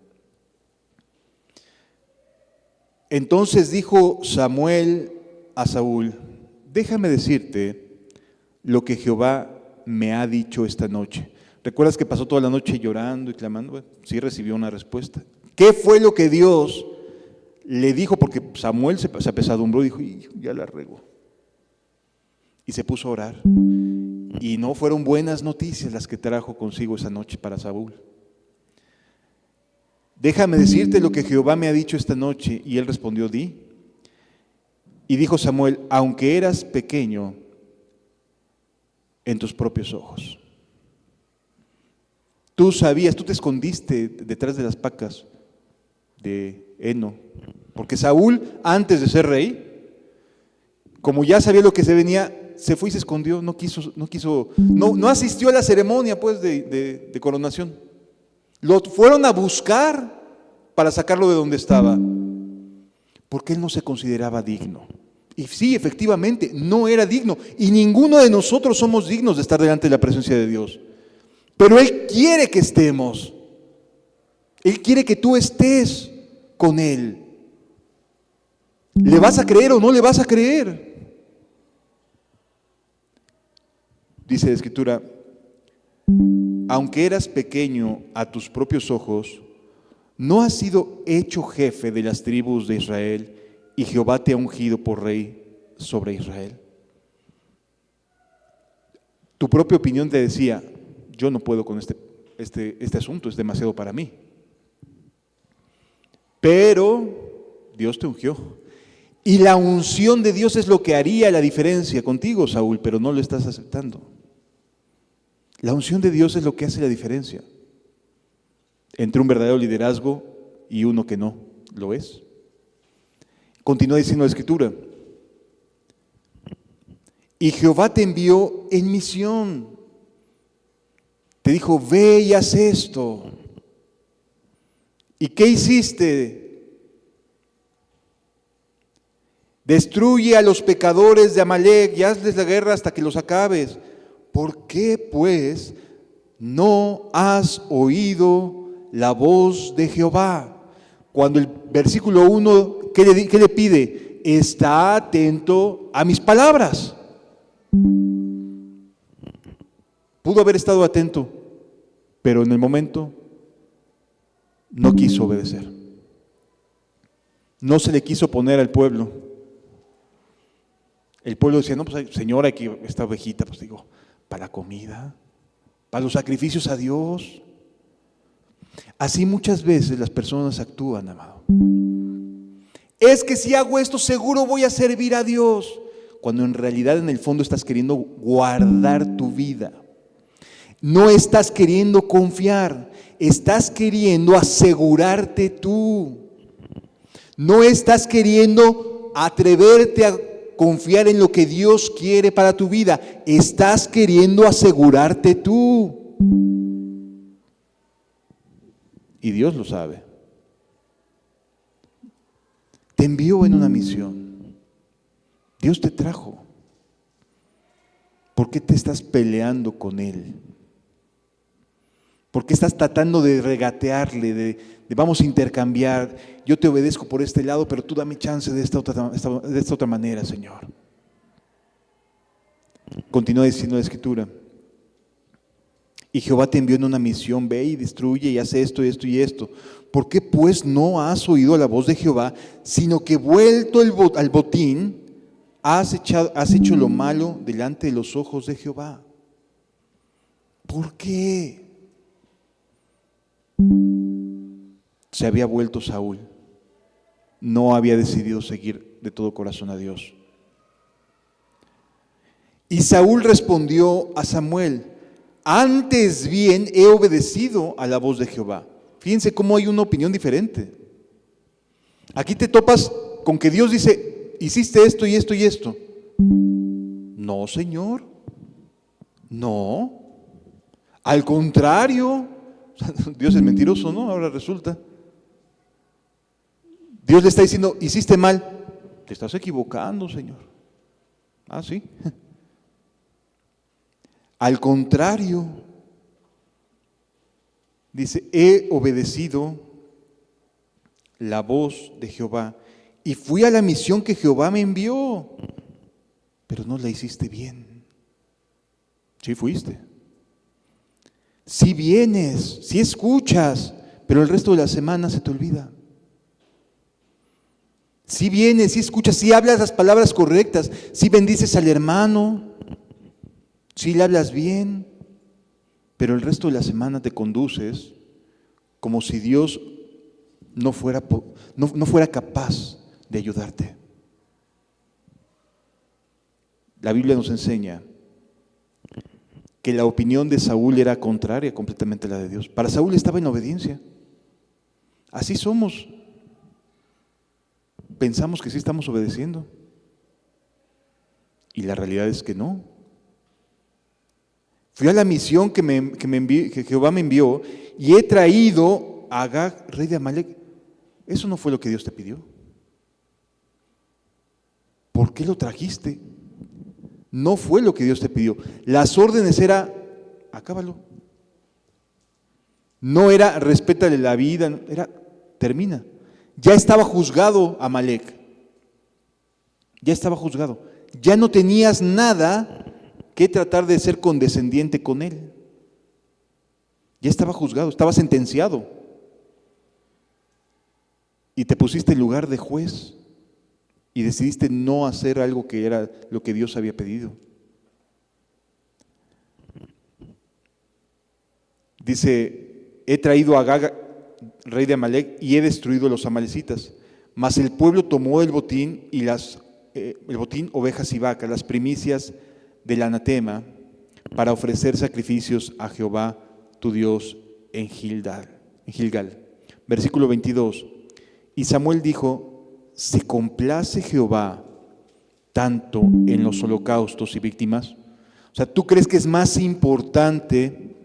Entonces dijo Samuel a Saúl, déjame decirte lo que Jehová me ha dicho esta noche. ¿Recuerdas que pasó toda la noche llorando y clamando? Bueno, sí recibió una respuesta. ¿Qué fue lo que Dios le dijo? Porque Samuel se apesadumbró y dijo, ya la regó. Y se puso a orar. Y no fueron buenas noticias las que trajo consigo esa noche para Saúl. Déjame decirte lo que Jehová me ha dicho esta noche. Y él respondió, di. Y dijo Samuel, aunque eras pequeño en tus propios ojos. Tú sabías, tú te escondiste detrás de las pacas de Heno, porque Saúl, antes de ser rey, como ya sabía lo que se venía, se fue y se escondió, no asistió a la ceremonia pues de coronación. Lo fueron a buscar para sacarlo de donde estaba, porque él no se consideraba digno. Y sí, efectivamente, no era digno, y ninguno de nosotros somos dignos de estar delante de la presencia de Dios. Pero Él quiere que estemos. Él quiere que tú estés con Él. ¿Le vas a creer o no le vas a creer? Dice la Escritura, aunque eras pequeño a tus propios ojos, no has sido hecho jefe de las tribus de Israel, y Jehová te ha ungido por rey sobre Israel. Tu propia opinión te decía, yo no puedo con este asunto, es demasiado para mí. Pero Dios te ungió. Y la unción de Dios es lo que haría la diferencia contigo, Saúl, pero no lo estás aceptando. La unción de Dios es lo que hace la diferencia entre un verdadero liderazgo y uno que no lo es. Continúa diciendo la Escritura, y Jehová te envió en misión. Te dijo, ve y haz esto. ¿Y qué hiciste? Destruye a los pecadores de Amalec y hazles la guerra hasta que los acabes. ¿Por qué, pues, no has oído la voz de Jehová? Cuando el versículo 1, ¿qué le pide? Está atento a mis palabras. Pudo haber estado atento, pero en el momento no quiso obedecer. No se le quiso poner al pueblo. El pueblo decía, no, pues Señor, aquí esta ovejita, pues digo, para la comida, para los sacrificios a Dios. Así muchas veces las personas actúan, amado. Es que si hago esto seguro voy a servir a Dios, cuando en realidad en el fondo estás queriendo guardar tu vida. No estás queriendo confiar, estás queriendo asegurarte tú. No estás queriendo atreverte a confiar en lo que Dios quiere para tu vida. Estás queriendo asegurarte tú. Y Dios lo sabe. Te envió en una misión. Dios te trajo. ¿Por qué te estás peleando con Él? ¿Por qué estás tratando de regatearle, de vamos a intercambiar? Yo te obedezco por este lado, pero tú dame chance de esta otra manera, Señor. Continúa diciendo la Escritura. Y Jehová te envió en una misión, ve y destruye y hace esto, esto y esto. ¿Por qué pues no has oído la voz de Jehová, sino que vuelto al botín, has hecho lo malo delante de los ojos de Jehová? ¿Por qué? Se había vuelto Saúl. No había decidido seguir de todo corazón a Dios. Y Saúl respondió a Samuel, antes bien he obedecido a la voz de Jehová. Fíjense cómo hay una opinión diferente. Aquí te topas con que Dios dice, hiciste esto y esto y esto. No, Señor. No. Al contrario. Dios es mentiroso, ¿no? Ahora resulta. Dios le está diciendo, hiciste mal. Te estás equivocando, Señor. Ah, sí. Al contrario, dice, he obedecido la voz de Jehová y fui a la misión que Jehová me envió, pero no la hiciste bien. Sí fuiste. Sí vienes, sí escuchas, pero el resto de la semana se te olvida. Sí vienes, sí escuchas, sí hablas las palabras correctas, sí bendices al hermano, sí le hablas bien, pero el resto de la semana te conduces como si Dios no fuera capaz de ayudarte. La Biblia nos enseña que la opinión de Saúl era contraria completamente a la de Dios. Para Saúl estaba en obediencia. Así somos. Pensamos que sí estamos obedeciendo. Y la realidad es que no. Fui a la misión que Jehová me envió y he traído a Agag, rey de Amalek. Eso no fue lo que Dios te pidió. ¿Por qué lo trajiste? No fue lo que Dios te pidió. Las órdenes era, acábalo. No era, respétale la vida, era, termina. Ya estaba juzgado Amalek. Ya estaba juzgado. Ya no tenías nada que tratar de ser condescendiente con él. Ya estaba juzgado, estaba sentenciado. Y te pusiste en lugar de juez y decidiste no hacer algo que era lo que Dios había pedido. Dice, he traído a Agag, rey de Amalek, y he destruido a los amalecitas. Mas el pueblo tomó el botín, ovejas y vacas, las primicias del anatema, para ofrecer sacrificios a Jehová tu Dios en Gilgal. Versículo 22. Y Samuel dijo, ¿se complace Jehová tanto en los holocaustos y víctimas? O sea, ¿tú crees que es más importante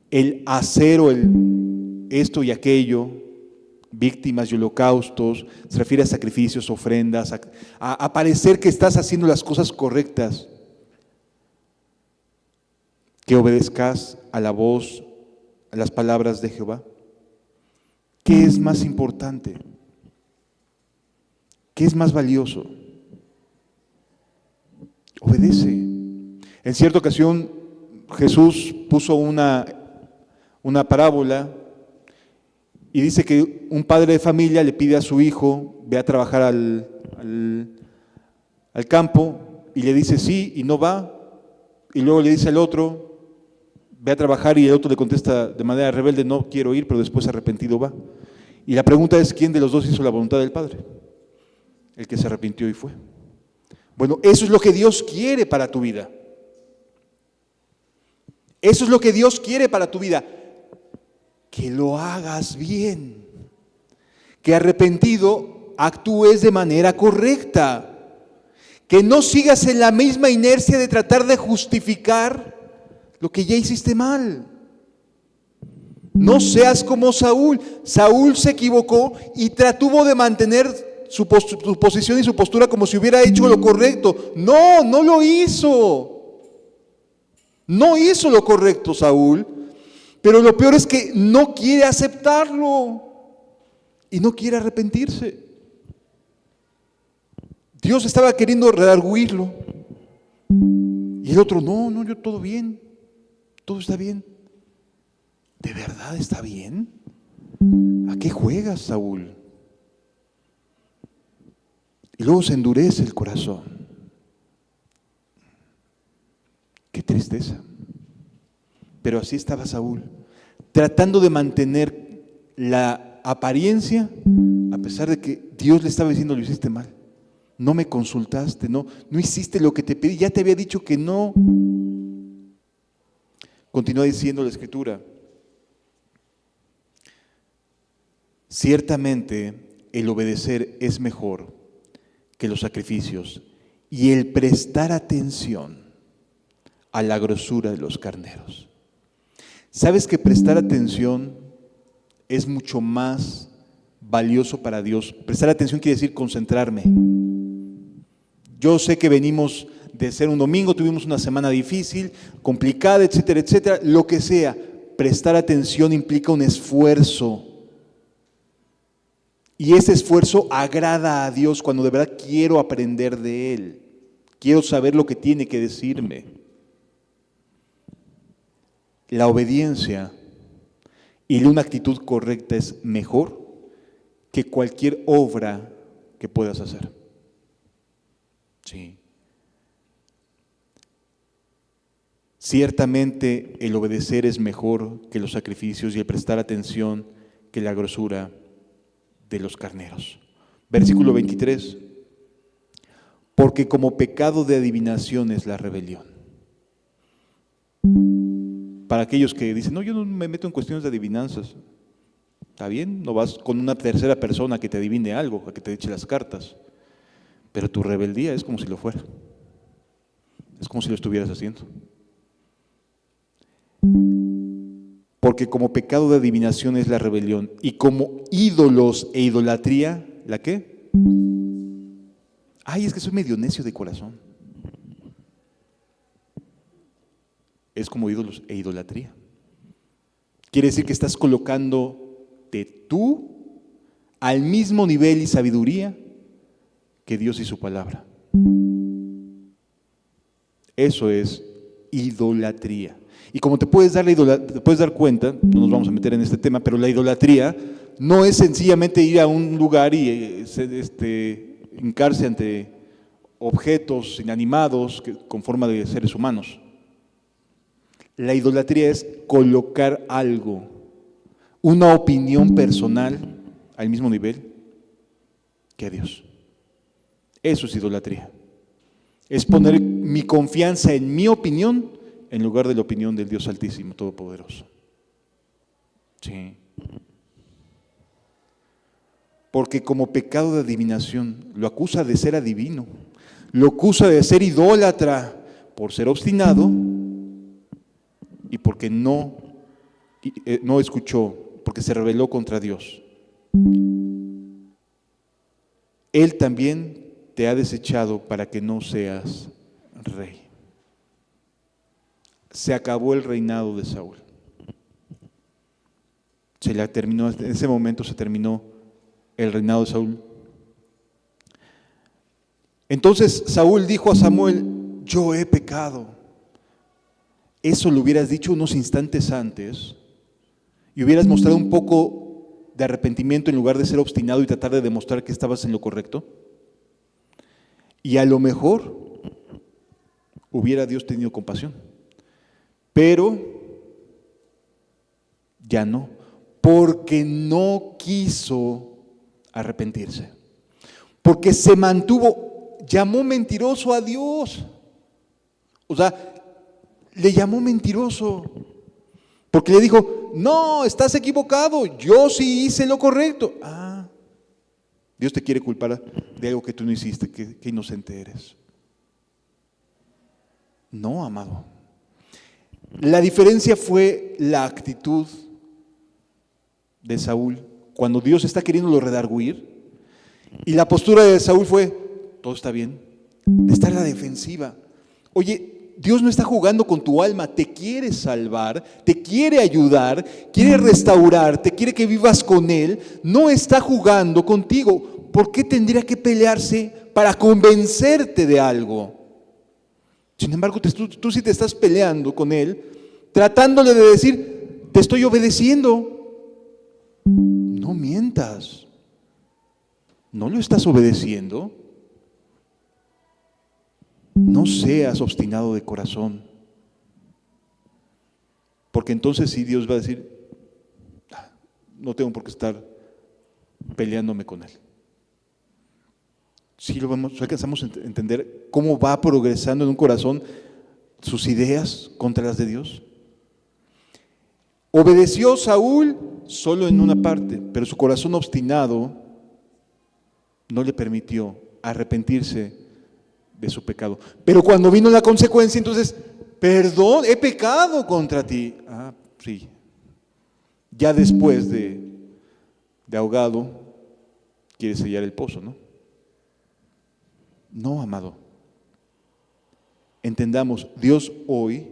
el hacer o el esto y aquello, víctimas y holocaustos? Se refiere a sacrificios, ofrendas, a parecer que estás haciendo las cosas correctas, que obedezcas a la voz, a las palabras de Jehová. ¿Qué es más importante? ¿Qué es más valioso? Obedece. En cierta ocasión Jesús puso una parábola y dice que un padre de familia le pide a su hijo, ve a trabajar al campo, y le dice sí y no va, y luego le dice al otro, ve a trabajar, y el otro le contesta de manera rebelde, no quiero ir, pero después arrepentido va. Y la pregunta es, ¿quién de los dos hizo la voluntad del Padre? El que se arrepintió y fue. Bueno, eso es lo que Dios quiere para tu vida. Eso es lo que Dios quiere para tu vida. Que lo hagas bien. Que arrepentido actúes de manera correcta. Que no sigas en la misma inercia de tratar de justificar lo que ya hiciste mal. No seas como Saúl. Saúl se equivocó y trató de mantener su posición y su postura como si hubiera hecho lo correcto. No, no lo hizo. No hizo lo correcto Saúl, pero lo peor es que no quiere aceptarlo y no quiere arrepentirse. Dios estaba queriendo redarguirlo y el otro, no, yo todo bien, todo está bien. ¿De verdad está bien? ¿A qué juegas, Saúl? Y luego se endurece el corazón. Qué tristeza. Pero así estaba Saúl, tratando de mantener la apariencia, a pesar de que Dios le estaba diciendo, lo hiciste mal. No me consultaste, no hiciste lo que te pedí, ya te había dicho que no. Continúa diciendo la Escritura, ciertamente el obedecer es mejor que los sacrificios y el prestar atención a la grosura de los carneros. ¿Sabes que prestar atención es mucho más valioso para Dios? Prestar atención quiere decir concentrarme. Yo sé que venimos de ser un domingo, tuvimos una semana difícil, complicada, etcétera, etcétera, lo que sea. Prestar atención implica un esfuerzo. Y ese esfuerzo agrada a Dios cuando de verdad quiero aprender de Él. Quiero saber lo que tiene que decirme. La obediencia y una actitud correcta es mejor que cualquier obra que puedas hacer. Sí. Ciertamente el obedecer es mejor que los sacrificios y el prestar atención que la grosura de los carneros. Versículo 23. Porque como pecado de adivinación es la rebelión. Para aquellos que dicen, no, yo no me meto en cuestiones de adivinanzas. Está bien, no vas con una tercera persona que te adivine algo, a que te eche las cartas. Pero tu rebeldía es como si lo fuera. Es como si lo estuvieras haciendo. Porque como pecado de adivinación es la rebelión, y como ídolos e idolatría, ¿la qué? Ay, es que soy medio necio de corazón. Es como ídolos e idolatría. Quiere decir que estás colocándote tú al mismo nivel y sabiduría que Dios y su palabra. Eso es idolatría. Y como te puedes dar cuenta, no nos vamos a meter en este tema, pero la idolatría no es sencillamente ir a un lugar y hincarse ante objetos inanimados con forma de seres humanos. La idolatría es colocar algo, una opinión personal al mismo nivel que Dios. Eso es idolatría. Es poner mi confianza en mi opinión en lugar de la opinión del Dios Altísimo, Todopoderoso. Sí. Porque como pecado de adivinación, lo acusa de ser adivino, lo acusa de ser idólatra por ser obstinado y porque no escuchó, porque se rebeló contra Dios. Él también te ha desechado para que no seas rey. Se acabó el reinado de Saúl. En ese momento se terminó el reinado de Saúl. Entonces Saúl dijo a Samuel, yo he pecado. Eso lo hubieras dicho unos instantes antes y hubieras mostrado un poco de arrepentimiento en lugar de ser obstinado y tratar de demostrar que estabas en lo correcto. Y a lo mejor hubiera Dios tenido compasión. Pero ya no, porque no quiso arrepentirse, porque se mantuvo, llamó mentiroso a Dios, o sea, le llamó mentiroso, porque le dijo, no, estás equivocado, yo sí hice lo correcto. Dios te quiere culpar de algo que tú no hiciste, qué inocente eres. No, amado. La diferencia fue la actitud de Saúl cuando Dios está queriéndolo redarguir, y la postura de Saúl fue, todo está bien, de estar a la defensiva. Oye, Dios no está jugando con tu alma, te quiere salvar, te quiere ayudar, quiere restaurarte, quiere que vivas con Él, no está jugando contigo. ¿Por qué tendría que pelearse para convencerte de algo? Sin embargo, tú sí te estás peleando con Él, tratándole de decir, te estoy obedeciendo. No mientas. ¿No lo estás obedeciendo? No seas obstinado de corazón. Porque entonces sí Dios va a decir, no tengo por qué estar peleándome con Él. Sí alcanzamos a entender cómo va progresando en un corazón sus ideas contra las de Dios. Obedeció Saúl solo en una parte, pero su corazón obstinado no le permitió arrepentirse de su pecado. Pero cuando vino la consecuencia, entonces, perdón, he pecado contra ti. Sí. Ya después de ahogado, quiere sellar el pozo, ¿no? No, amado. Entendamos, Dios hoy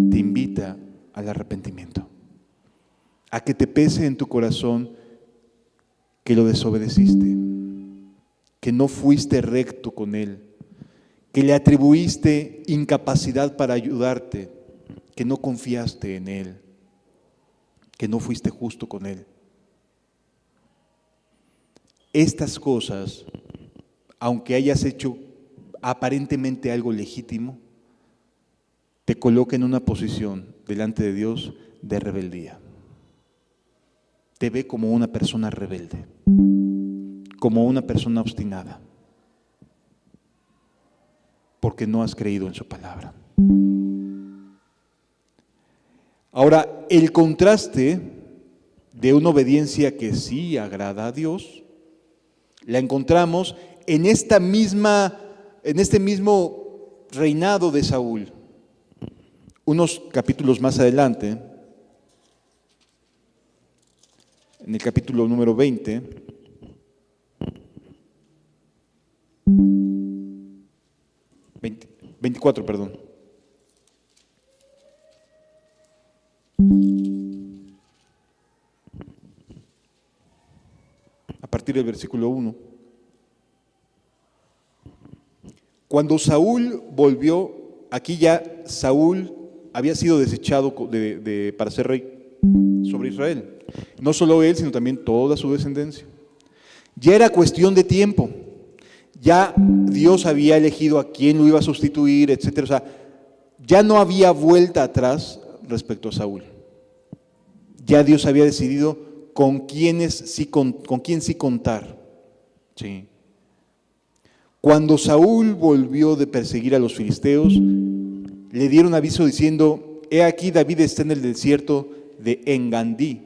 te invita al arrepentimiento, a que te pese en tu corazón que lo desobedeciste, que no fuiste recto con Él, que le atribuiste incapacidad para ayudarte, que no confiaste en Él, que no fuiste justo con Él. Estas cosas, aunque hayas hecho aparentemente algo legítimo, te coloca en una posición delante de Dios de rebeldía. Te ve como una persona rebelde, como una persona obstinada, porque no has creído en su palabra. Ahora, Ahora, el contraste de una obediencia que sí agrada a Dios, la encontramos en este mismo reinado de Saúl. Unos capítulos más adelante, en el capítulo número 24, perdón. A partir del versículo 1. Cuando Saúl volvió, aquí ya Saúl había sido desechado para ser rey sobre Israel. No solo él, sino también toda su descendencia. Ya era cuestión de tiempo. Ya Dios había elegido a quién lo iba a sustituir, etcétera. O sea, ya no había vuelta atrás respecto a Saúl. Ya Dios había decidido con quién sí contar. Sí. Cuando Saúl volvió de perseguir a los filisteos, le dieron aviso diciendo: he aquí David está en el desierto de Engandí.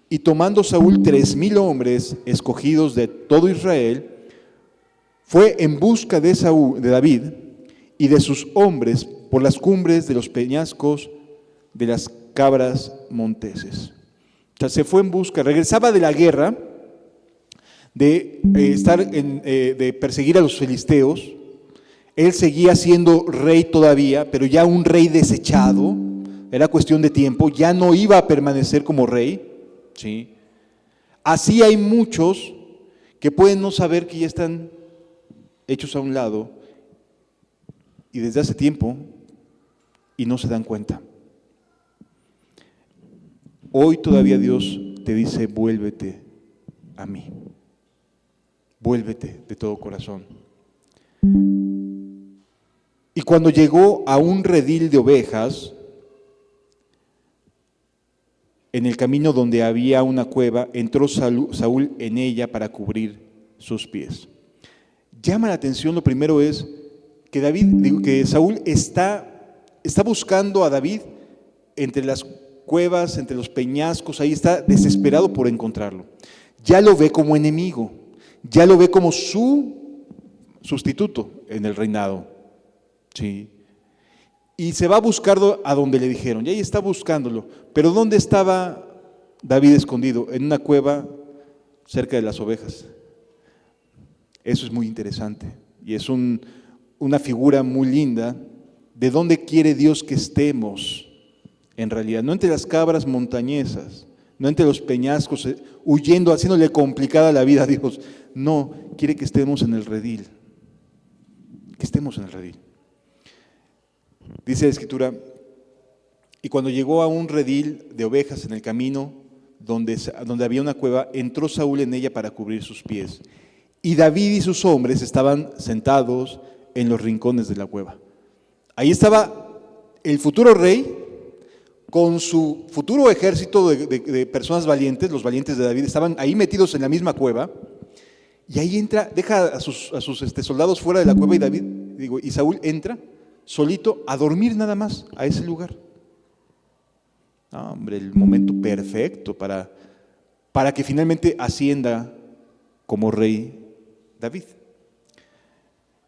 Y tomando Saúl 3,000 hombres escogidos de todo Israel, fue en busca de David y de sus hombres por las cumbres de los peñascos de las cabras monteses. O sea, se fue en busca, regresaba de la guerra, de perseguir a los filisteos. Él seguía siendo rey todavía, pero ya un rey desechado, era cuestión de tiempo, ya no iba a permanecer como rey. ¿Sí? Así hay muchos que pueden no saber que ya están hechos a un lado y desde hace tiempo y no se dan cuenta. Hoy todavía Dios te dice: vuélvete a mí, vuélvete de todo corazón. Y cuando llegó a un redil de ovejas, en el camino donde había una cueva, entró Saúl en ella para cubrir sus pies. Llama la atención, lo primero es que Saúl está buscando a David entre las cuevas, entre los peñascos, ahí está desesperado por encontrarlo. Ya lo ve como enemigo, ya lo ve como su sustituto en el reinado. Sí. Y se va a buscar a donde le dijeron, y ahí está buscándolo. Pero ¿dónde estaba David escondido? En una cueva cerca de las ovejas. Eso es muy interesante y es una figura muy linda de dónde quiere Dios que estemos en realidad. No entre las cabras montañesas, no entre los peñascos, huyendo, haciéndole complicada la vida a Dios. No, quiere que estemos en el redil, que estemos en el redil. Dice la Escritura: y cuando llegó a un redil de ovejas en el camino donde había una cueva, entró Saúl en ella para cubrir sus pies. Y David y sus hombres estaban sentados en los rincones de la cueva. Ahí estaba el futuro rey con su futuro ejército de personas valientes. Los valientes de David estaban ahí metidos en la misma cueva. Y ahí deja a sus soldados fuera de la cueva, y Saúl entra solito a dormir nada más a ese lugar. Hombre, el momento perfecto para que finalmente ascienda como rey David.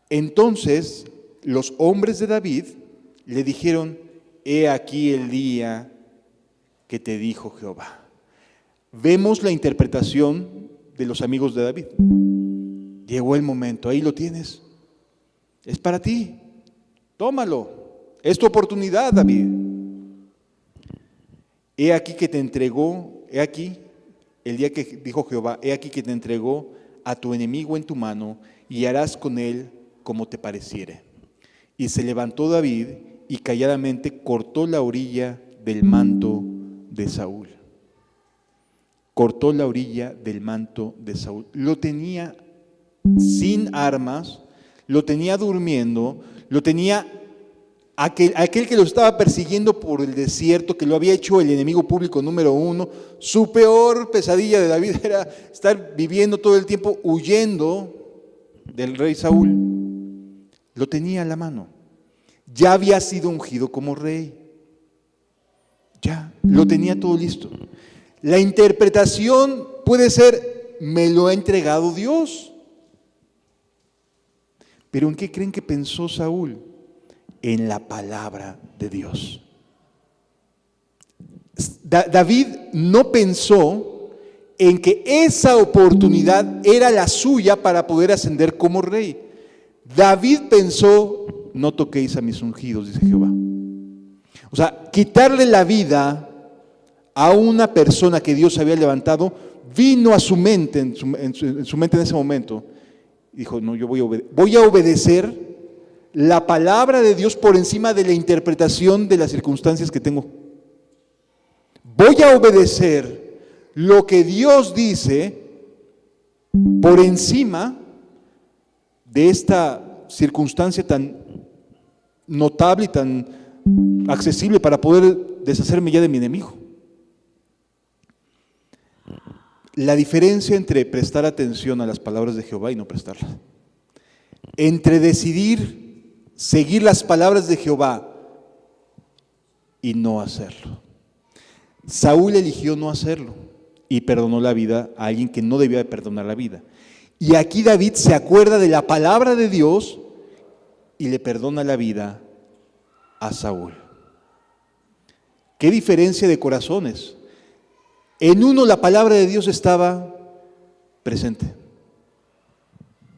Entonces los hombres de David le dijeron: he aquí el día que te dijo Jehová. Vemos la interpretación de los amigos de David. Llegó el momento, ahí lo tienes, es para ti, tómalo, es tu oportunidad, David. He aquí que te entregó, he aquí el día que dijo Jehová, he aquí que te entregó a tu enemigo en tu mano, y harás con él como te pareciere. Y se levantó David y calladamente cortó la orilla del manto de Saúl. Cortó la orilla del manto de Saúl. Lo tenía sin armas, lo tenía durmiendo, lo tenía aquel que lo estaba persiguiendo por el desierto, que lo había hecho el enemigo público número 1. Su peor pesadilla de David era estar viviendo todo el tiempo huyendo del rey Saúl. Lo tenía a la mano. Ya había sido ungido como rey. Ya, lo tenía todo listo. La interpretación puede ser, me lo ha entregado Dios. Pero ¿en qué creen que pensó Saúl? En la palabra de Dios. David no pensó en que esa oportunidad era la suya para poder ascender como rey. David pensó, no toquéis a mis ungidos, dice Jehová. O sea, quitarle la vida a una persona que Dios había levantado, vino a su mente, en su mente en ese momento. Dijo, no, yo voy a obedecer la palabra de Dios por encima de la interpretación de las circunstancias que tengo. Voy a obedecer lo que Dios dice por encima de esta circunstancia tan notable y tan accesible para poder deshacerme ya de mi enemigo. La diferencia entre prestar atención a las palabras de Jehová y no prestarlas, entre decidir seguir las palabras de Jehová y no hacerlo. Saúl eligió no hacerlo y perdonó la vida a alguien que no debía de perdonar la vida. Y aquí David se acuerda de la palabra de Dios y le perdona la vida a Saúl. ¿Qué diferencia de corazones? En uno la palabra de Dios estaba presente.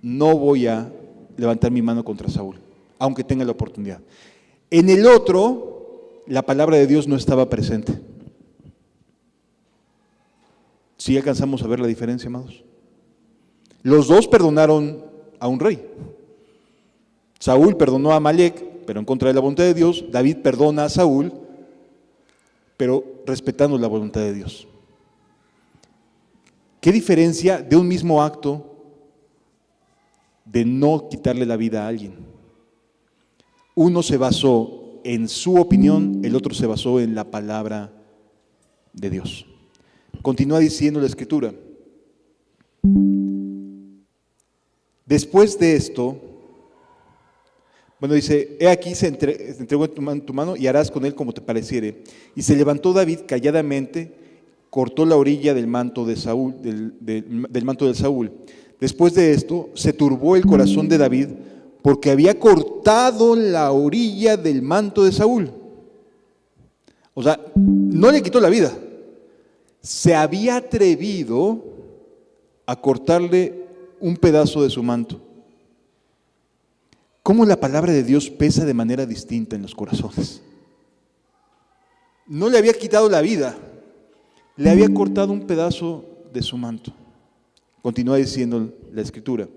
No voy a levantar mi mano contra Saúl, aunque tenga la oportunidad. En el otro, la palabra de Dios no estaba presente. ¿Sí alcanzamos a ver la diferencia, amados? Los dos perdonaron a un rey. Saúl perdonó a Amalec, pero en contra de la voluntad de Dios. David perdona a Saúl, pero respetando la voluntad de Dios. ¿Qué diferencia de un mismo acto de no quitarle la vida a alguien? Uno se basó en su opinión, el otro se basó en la palabra de Dios. Continúa diciendo la Escritura. Después de esto, dice, he aquí se entregó en tu mano y harás con él como te pareciere. Y se levantó David calladamente, cortó la orilla del manto de Saúl, del manto de Saúl. Después de esto, se turbó el corazón de David porque había cortado la orilla del manto de Saúl. O sea, no le quitó la vida. Se había atrevido a cortarle un pedazo de su manto. ¿Cómo la palabra de Dios pesa de manera distinta en los corazones? No le había quitado la vida, le había cortado un pedazo de su manto. Continúa diciendo la Escritura.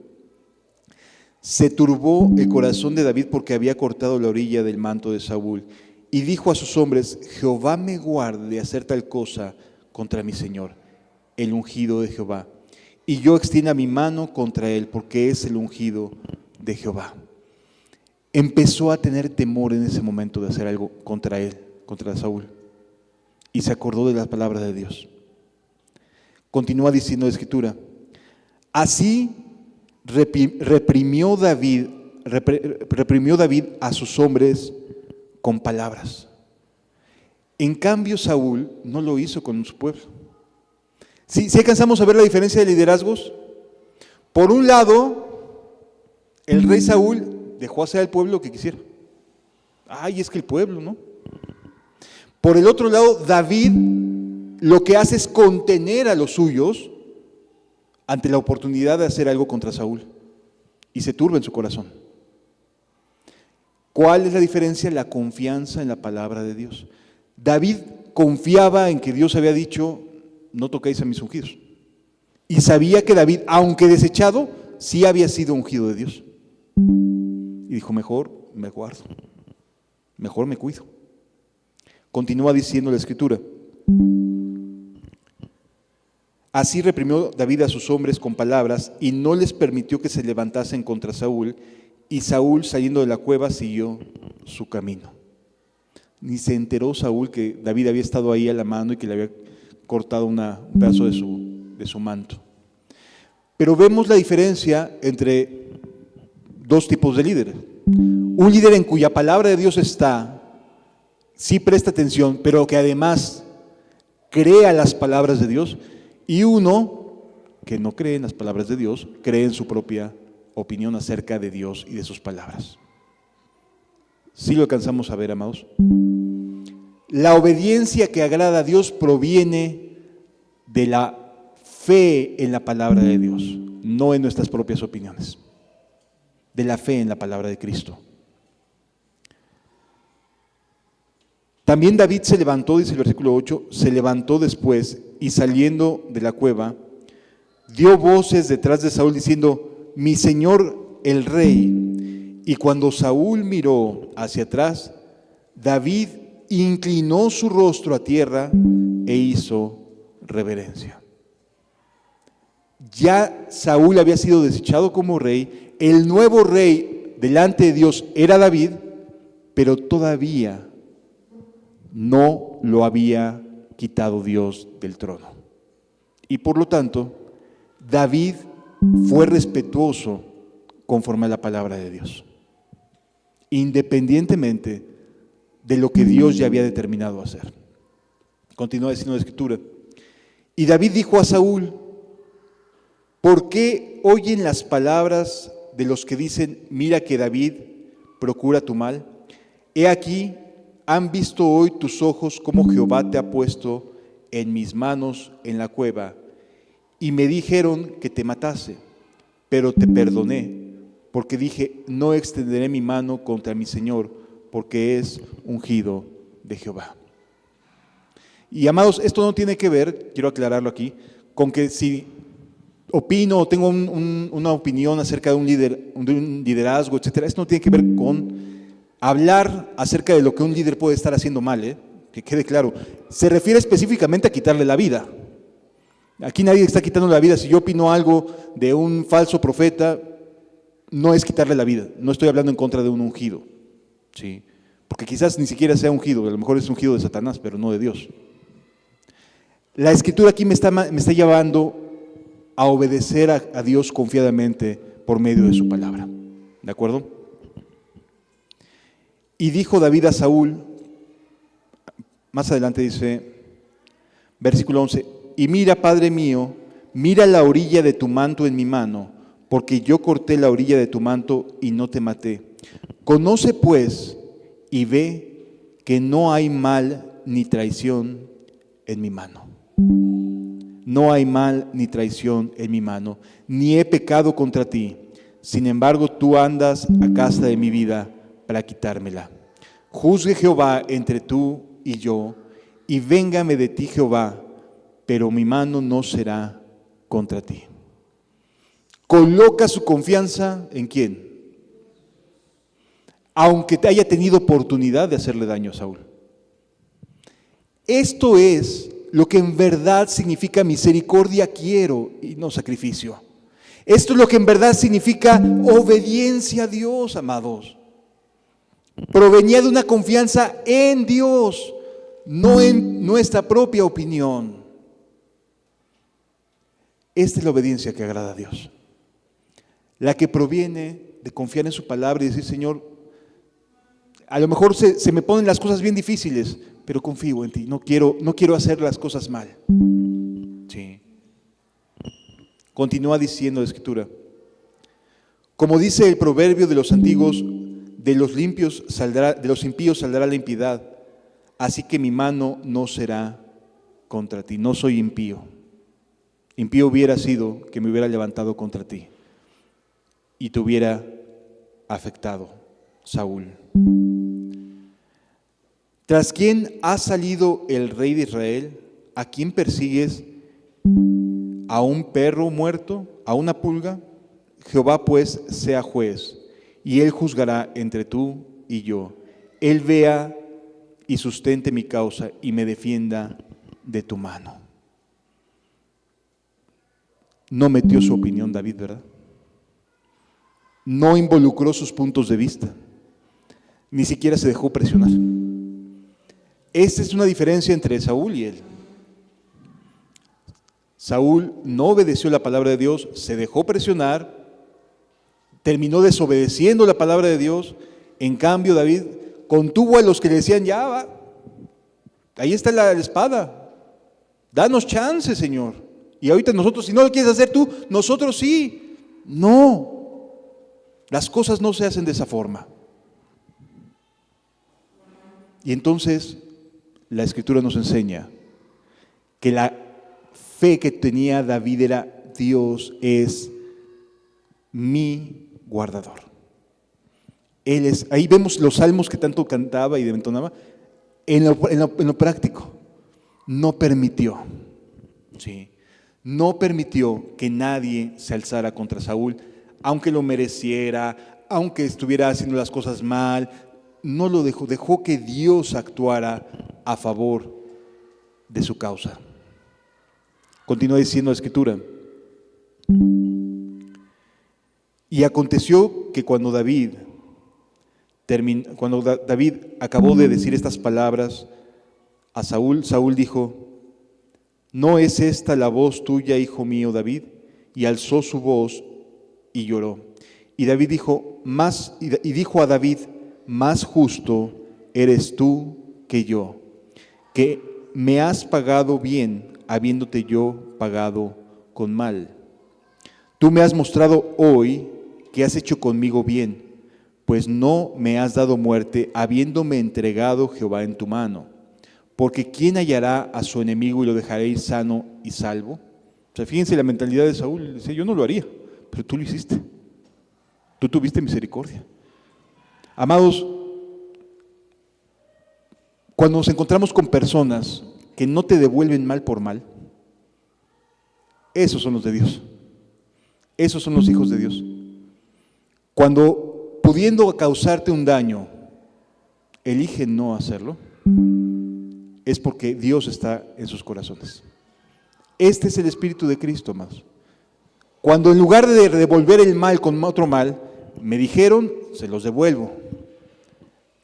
Se turbó el corazón de David porque había cortado la orilla del manto de Saúl y dijo a sus hombres, Jehová me guarde de hacer tal cosa contra mi Señor, el ungido de Jehová. Y yo extienda mi mano contra él porque es el ungido de Jehová. Empezó a tener temor en ese momento de hacer algo contra él, contra Saúl. Y se acordó de las palabras de Dios. Continúa diciendo la Escritura. Así reprimió David a sus hombres con palabras. En cambio, Saúl no lo hizo con su pueblo. ¿Sí alcanzamos a ver la diferencia de liderazgos? Por un lado, el rey Saúl dejó hacer al pueblo lo que quisiera. Ay, es que el pueblo, ¿no? Por el otro lado, David lo que hace es contener a los suyos ante la oportunidad de hacer algo contra Saúl. Y se turba en su corazón. ¿Cuál es la diferencia? La confianza en la palabra de Dios. David confiaba en que Dios había dicho, no toquéis a mis ungidos. Y sabía que David, aunque desechado, sí había sido ungido de Dios. Y dijo, mejor me guardo, mejor me cuido. Continúa diciendo la Escritura. Así reprimió David a sus hombres con palabras y no les permitió que se levantasen contra Saúl. Y Saúl, saliendo de la cueva, siguió su camino. Ni se enteró Saúl que David había estado ahí a la mano y que le había cortado un pedazo de su manto. Pero vemos la diferencia entre dos tipos de líderes. Un líder en cuya palabra de Dios está, sí presta atención, pero que además crea las palabras de Dios, y uno que no cree en las palabras de Dios, cree en su propia opinión acerca de Dios y de sus palabras. ¿Sí lo alcanzamos a ver, amados? La obediencia que agrada a Dios proviene de la fe en la palabra de Dios, no en nuestras propias opiniones, de la fe en la palabra de Cristo. También David se levantó, dice el versículo 8, se levantó después y saliendo de la cueva, dio voces detrás de Saúl diciendo: mi señor el rey. Y cuando Saúl miró hacia atrás, David inclinó su rostro a tierra e hizo reverencia. Ya Saúl había sido desechado como rey, el nuevo rey delante de Dios era David, pero todavía no lo había quitado Dios del trono. Y por lo tanto, David fue respetuoso conforme a la palabra de Dios, independientemente de lo que Dios ya había determinado hacer. Continúa diciendo la Escritura: y David dijo a Saúl: ¿por qué oyen las palabras de los que dicen, mira que David procura tu mal? He aquí, han visto hoy tus ojos cómo Jehová te ha puesto en mis manos en la cueva, y me dijeron que te matase, pero te perdoné, porque dije, no extenderé mi mano contra mi Señor, porque es ungido de Jehová. Y amados, esto no tiene que ver, quiero aclararlo aquí, con que si opino o tengo una opinión acerca de un liderazgo, etcétera. Esto no tiene que ver con hablar acerca de lo que un líder puede estar haciendo mal, que quede claro. Se refiere específicamente a quitarle la vida. Aquí nadie está quitando la vida. Si yo opino algo de un falso profeta, no es quitarle la vida. No estoy hablando en contra de un ungido, ¿sí? Porque quizás ni siquiera sea ungido, a lo mejor es ungido de Satanás, pero no de Dios. La Escritura aquí me está llevando a obedecer a Dios confiadamente por medio de su palabra. ¿De acuerdo? Y dijo David a Saúl, más adelante dice, versículo 11, y mira, Padre mío, mira la orilla de tu manto en mi mano, porque yo corté la orilla de tu manto y no te maté. Conoce pues y ve que no hay mal ni traición en mi mano. No hay mal ni traición en mi mano, ni he pecado contra ti. Sin embargo, tú andas a casa de mi vida para quitármela. Juzgue Jehová entre tú y yo, y véngame de ti Jehová, pero mi mano no será contra ti. Coloca su confianza ¿en quién? Aunque te haya tenido oportunidad de hacerle daño a Saúl. Esto es lo que en verdad significa misericordia quiero y no sacrificio. Esto es lo que en verdad significa obediencia a Dios, amados. Provenía de una confianza en Dios, no en nuestra propia opinión. Esta es la obediencia que agrada a Dios. La que proviene de confiar en su palabra y decir, Señor, a lo mejor se me ponen las cosas bien difíciles, pero confío en ti, no quiero hacer las cosas mal. Sí. Continúa diciendo la Escritura, como dice el proverbio de los antiguos, de los impíos saldrá la impiedad, así que mi mano no será contra ti. No soy impío. Impío hubiera sido que me hubiera levantado contra ti y te hubiera afectado, Saúl. ¿Tras quién ha salido el rey de Israel? ¿A quién persigues? ¿A un perro muerto? ¿A una pulga? Jehová pues sea juez, y él juzgará entre tú y yo. Él vea y sustente mi causa y me defienda de tu mano. No metió su opinión David, ¿verdad? No involucró sus puntos de vista. Ni siquiera se dejó presionar. Esta es una diferencia entre Saúl y él. Saúl no obedeció la palabra de Dios, se dejó presionar, terminó desobedeciendo la palabra de Dios. En cambio, David contuvo a los que le decían, ya va, Ahí está la espada. Danos chance, Señor. Y ahorita nosotros, si no lo quieres hacer tú, nosotros sí. No. Las cosas no se hacen de esa forma. Y entonces la Escritura nos enseña que la fe que tenía David era: Dios es mi guardador. Él es, ahí vemos los salmos que tanto cantaba y entonaba. En lo práctico, no permitió, ¿sí? No permitió que nadie se alzara contra Saúl, aunque lo mereciera, aunque estuviera haciendo las cosas mal. No lo dejó, dejó que Dios actuara a favor de su causa. Continúa diciendo la Escritura: y aconteció que cuando David acabó de decir estas palabras a Saúl, Saúl dijo: ¿no es esta la voz tuya, hijo mío David? Y alzó su voz y lloró. Y David dijo dijo a David: más justo eres tú que yo, que me has pagado bien, habiéndote yo pagado con mal. Tú me has mostrado hoy que has hecho conmigo bien, pues no me has dado muerte, habiéndome entregado Jehová en tu mano. Porque ¿quién hallará a su enemigo y lo dejará ir sano y salvo? O sea, fíjense la mentalidad de Saúl. Dice: yo no lo haría, pero tú lo hiciste. Tú tuviste misericordia. Amados, cuando nos encontramos con personas que no te devuelven mal por mal, esos son los de Dios. Esos son los hijos de Dios. Cuando, pudiendo causarte un daño, eligen no hacerlo, es porque Dios está en sus corazones. Este es el Espíritu de Cristo, amados. Cuando en lugar de devolver el mal con otro mal, me dijeron, se los devuelvo.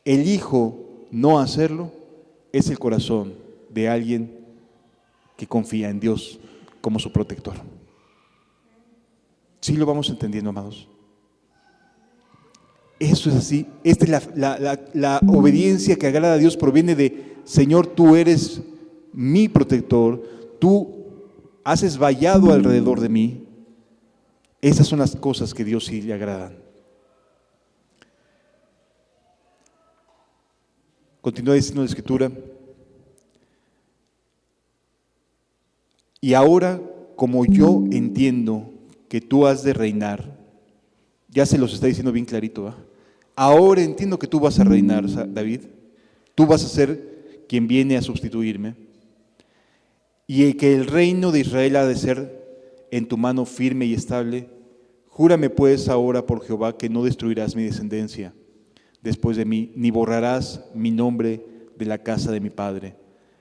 Elijo no hacerlo, es el corazón de alguien que confía en Dios como su protector. ¿Sí lo vamos entendiendo, amados? Eso es así. Esta es la obediencia que agrada a Dios, proviene de: Señor, tú eres mi protector, tú haces vallado alrededor de mí. Esas son las cosas que a Dios sí le agradan. Continúa diciendo la Escritura: y ahora, como yo entiendo que tú has de reinar, ya se los está diciendo bien clarito, ¿eh? Ahora entiendo que tú vas a reinar, David. Tú vas a ser quien viene a sustituirme. Y que el reino de Israel ha de ser en tu mano firme y estable. Júrame pues ahora por Jehová que no destruirás mi descendencia después de mí, ni borrarás mi nombre de la casa de mi padre.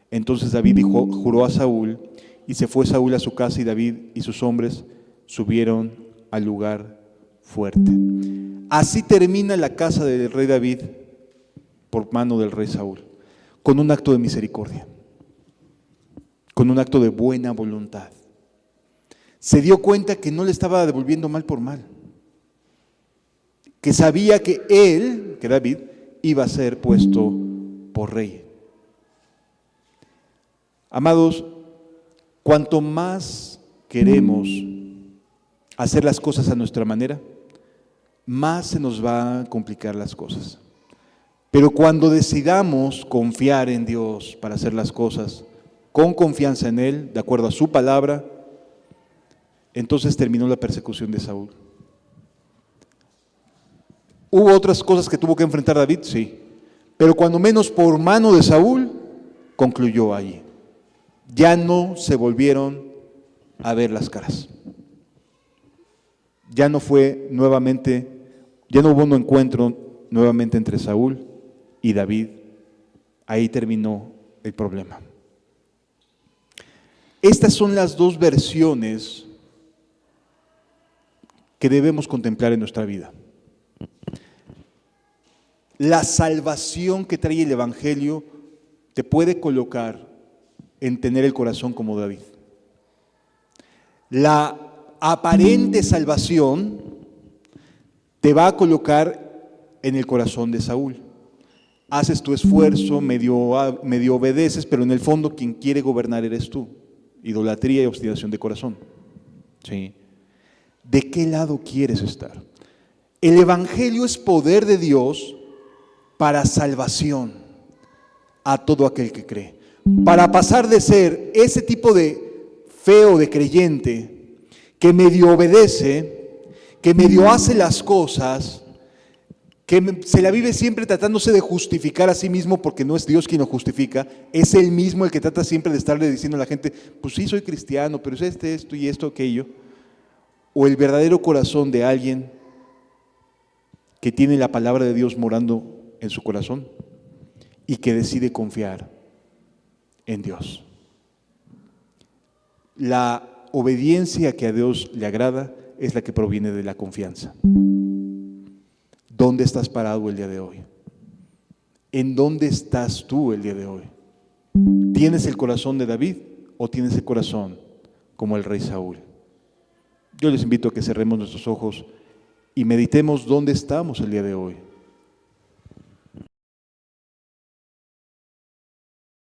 Entonces David juró a Saúl, y se fue Saúl a su casa, y David y sus hombres subieron al lugar fuerte. Así termina la casa del rey David por mano del rey Saúl, con un acto de misericordia, con un acto de buena voluntad. Se dio cuenta que no le estaba devolviendo mal por mal, que sabía que él, que David, iba a ser puesto por rey. Amados, cuanto más queremos hacer las cosas a nuestra manera, más se nos va a complicar las cosas. Pero cuando decidamos confiar en Dios para hacer las cosas con confianza en Él, de acuerdo a su palabra, entonces terminó la persecución de Saúl. ¿Hubo otras cosas que tuvo que enfrentar David? Sí. Pero cuando menos por mano de Saúl, concluyó allí. Ya no se volvieron a ver las caras. Ya no fue nuevamente, ya no hubo un encuentro nuevamente entre Saúl y David. Ahí terminó el problema. Estas son las dos versiones que debemos contemplar en nuestra vida. La salvación que trae el Evangelio te puede colocar en tener el corazón como David. La aparente salvación te va a colocar en el corazón de Saúl. haces tu esfuerzo, medio obedeces, pero en el fondo quien quiere gobernar eres tú. Idolatría y obstinación de corazón. ¿Sí? ¿De qué lado quieres estar? El Evangelio es poder de Dios para salvación a todo aquel que cree. Para pasar de ser ese tipo de feo de creyente que medio obedece, que medio hace las cosas, que se la vive siempre tratándose de justificar a sí mismo porque no es Dios quien lo justifica, es Él mismo el que trata siempre de estarle diciendo a la gente, pues sí soy cristiano, pero es esto y esto, aquello. O el verdadero corazón de alguien que tiene la palabra de Dios morando en su corazón y que decide confiar en Dios. La obediencia que a Dios le agrada es la que proviene de la confianza. ¿Dónde estás parado el día de hoy? ¿En dónde estás tú el día de hoy? ¿Tienes el corazón de David o tienes el corazón como el rey Saúl? Yo les invito a que cerremos nuestros ojos y meditemos dónde estamos el día de hoy.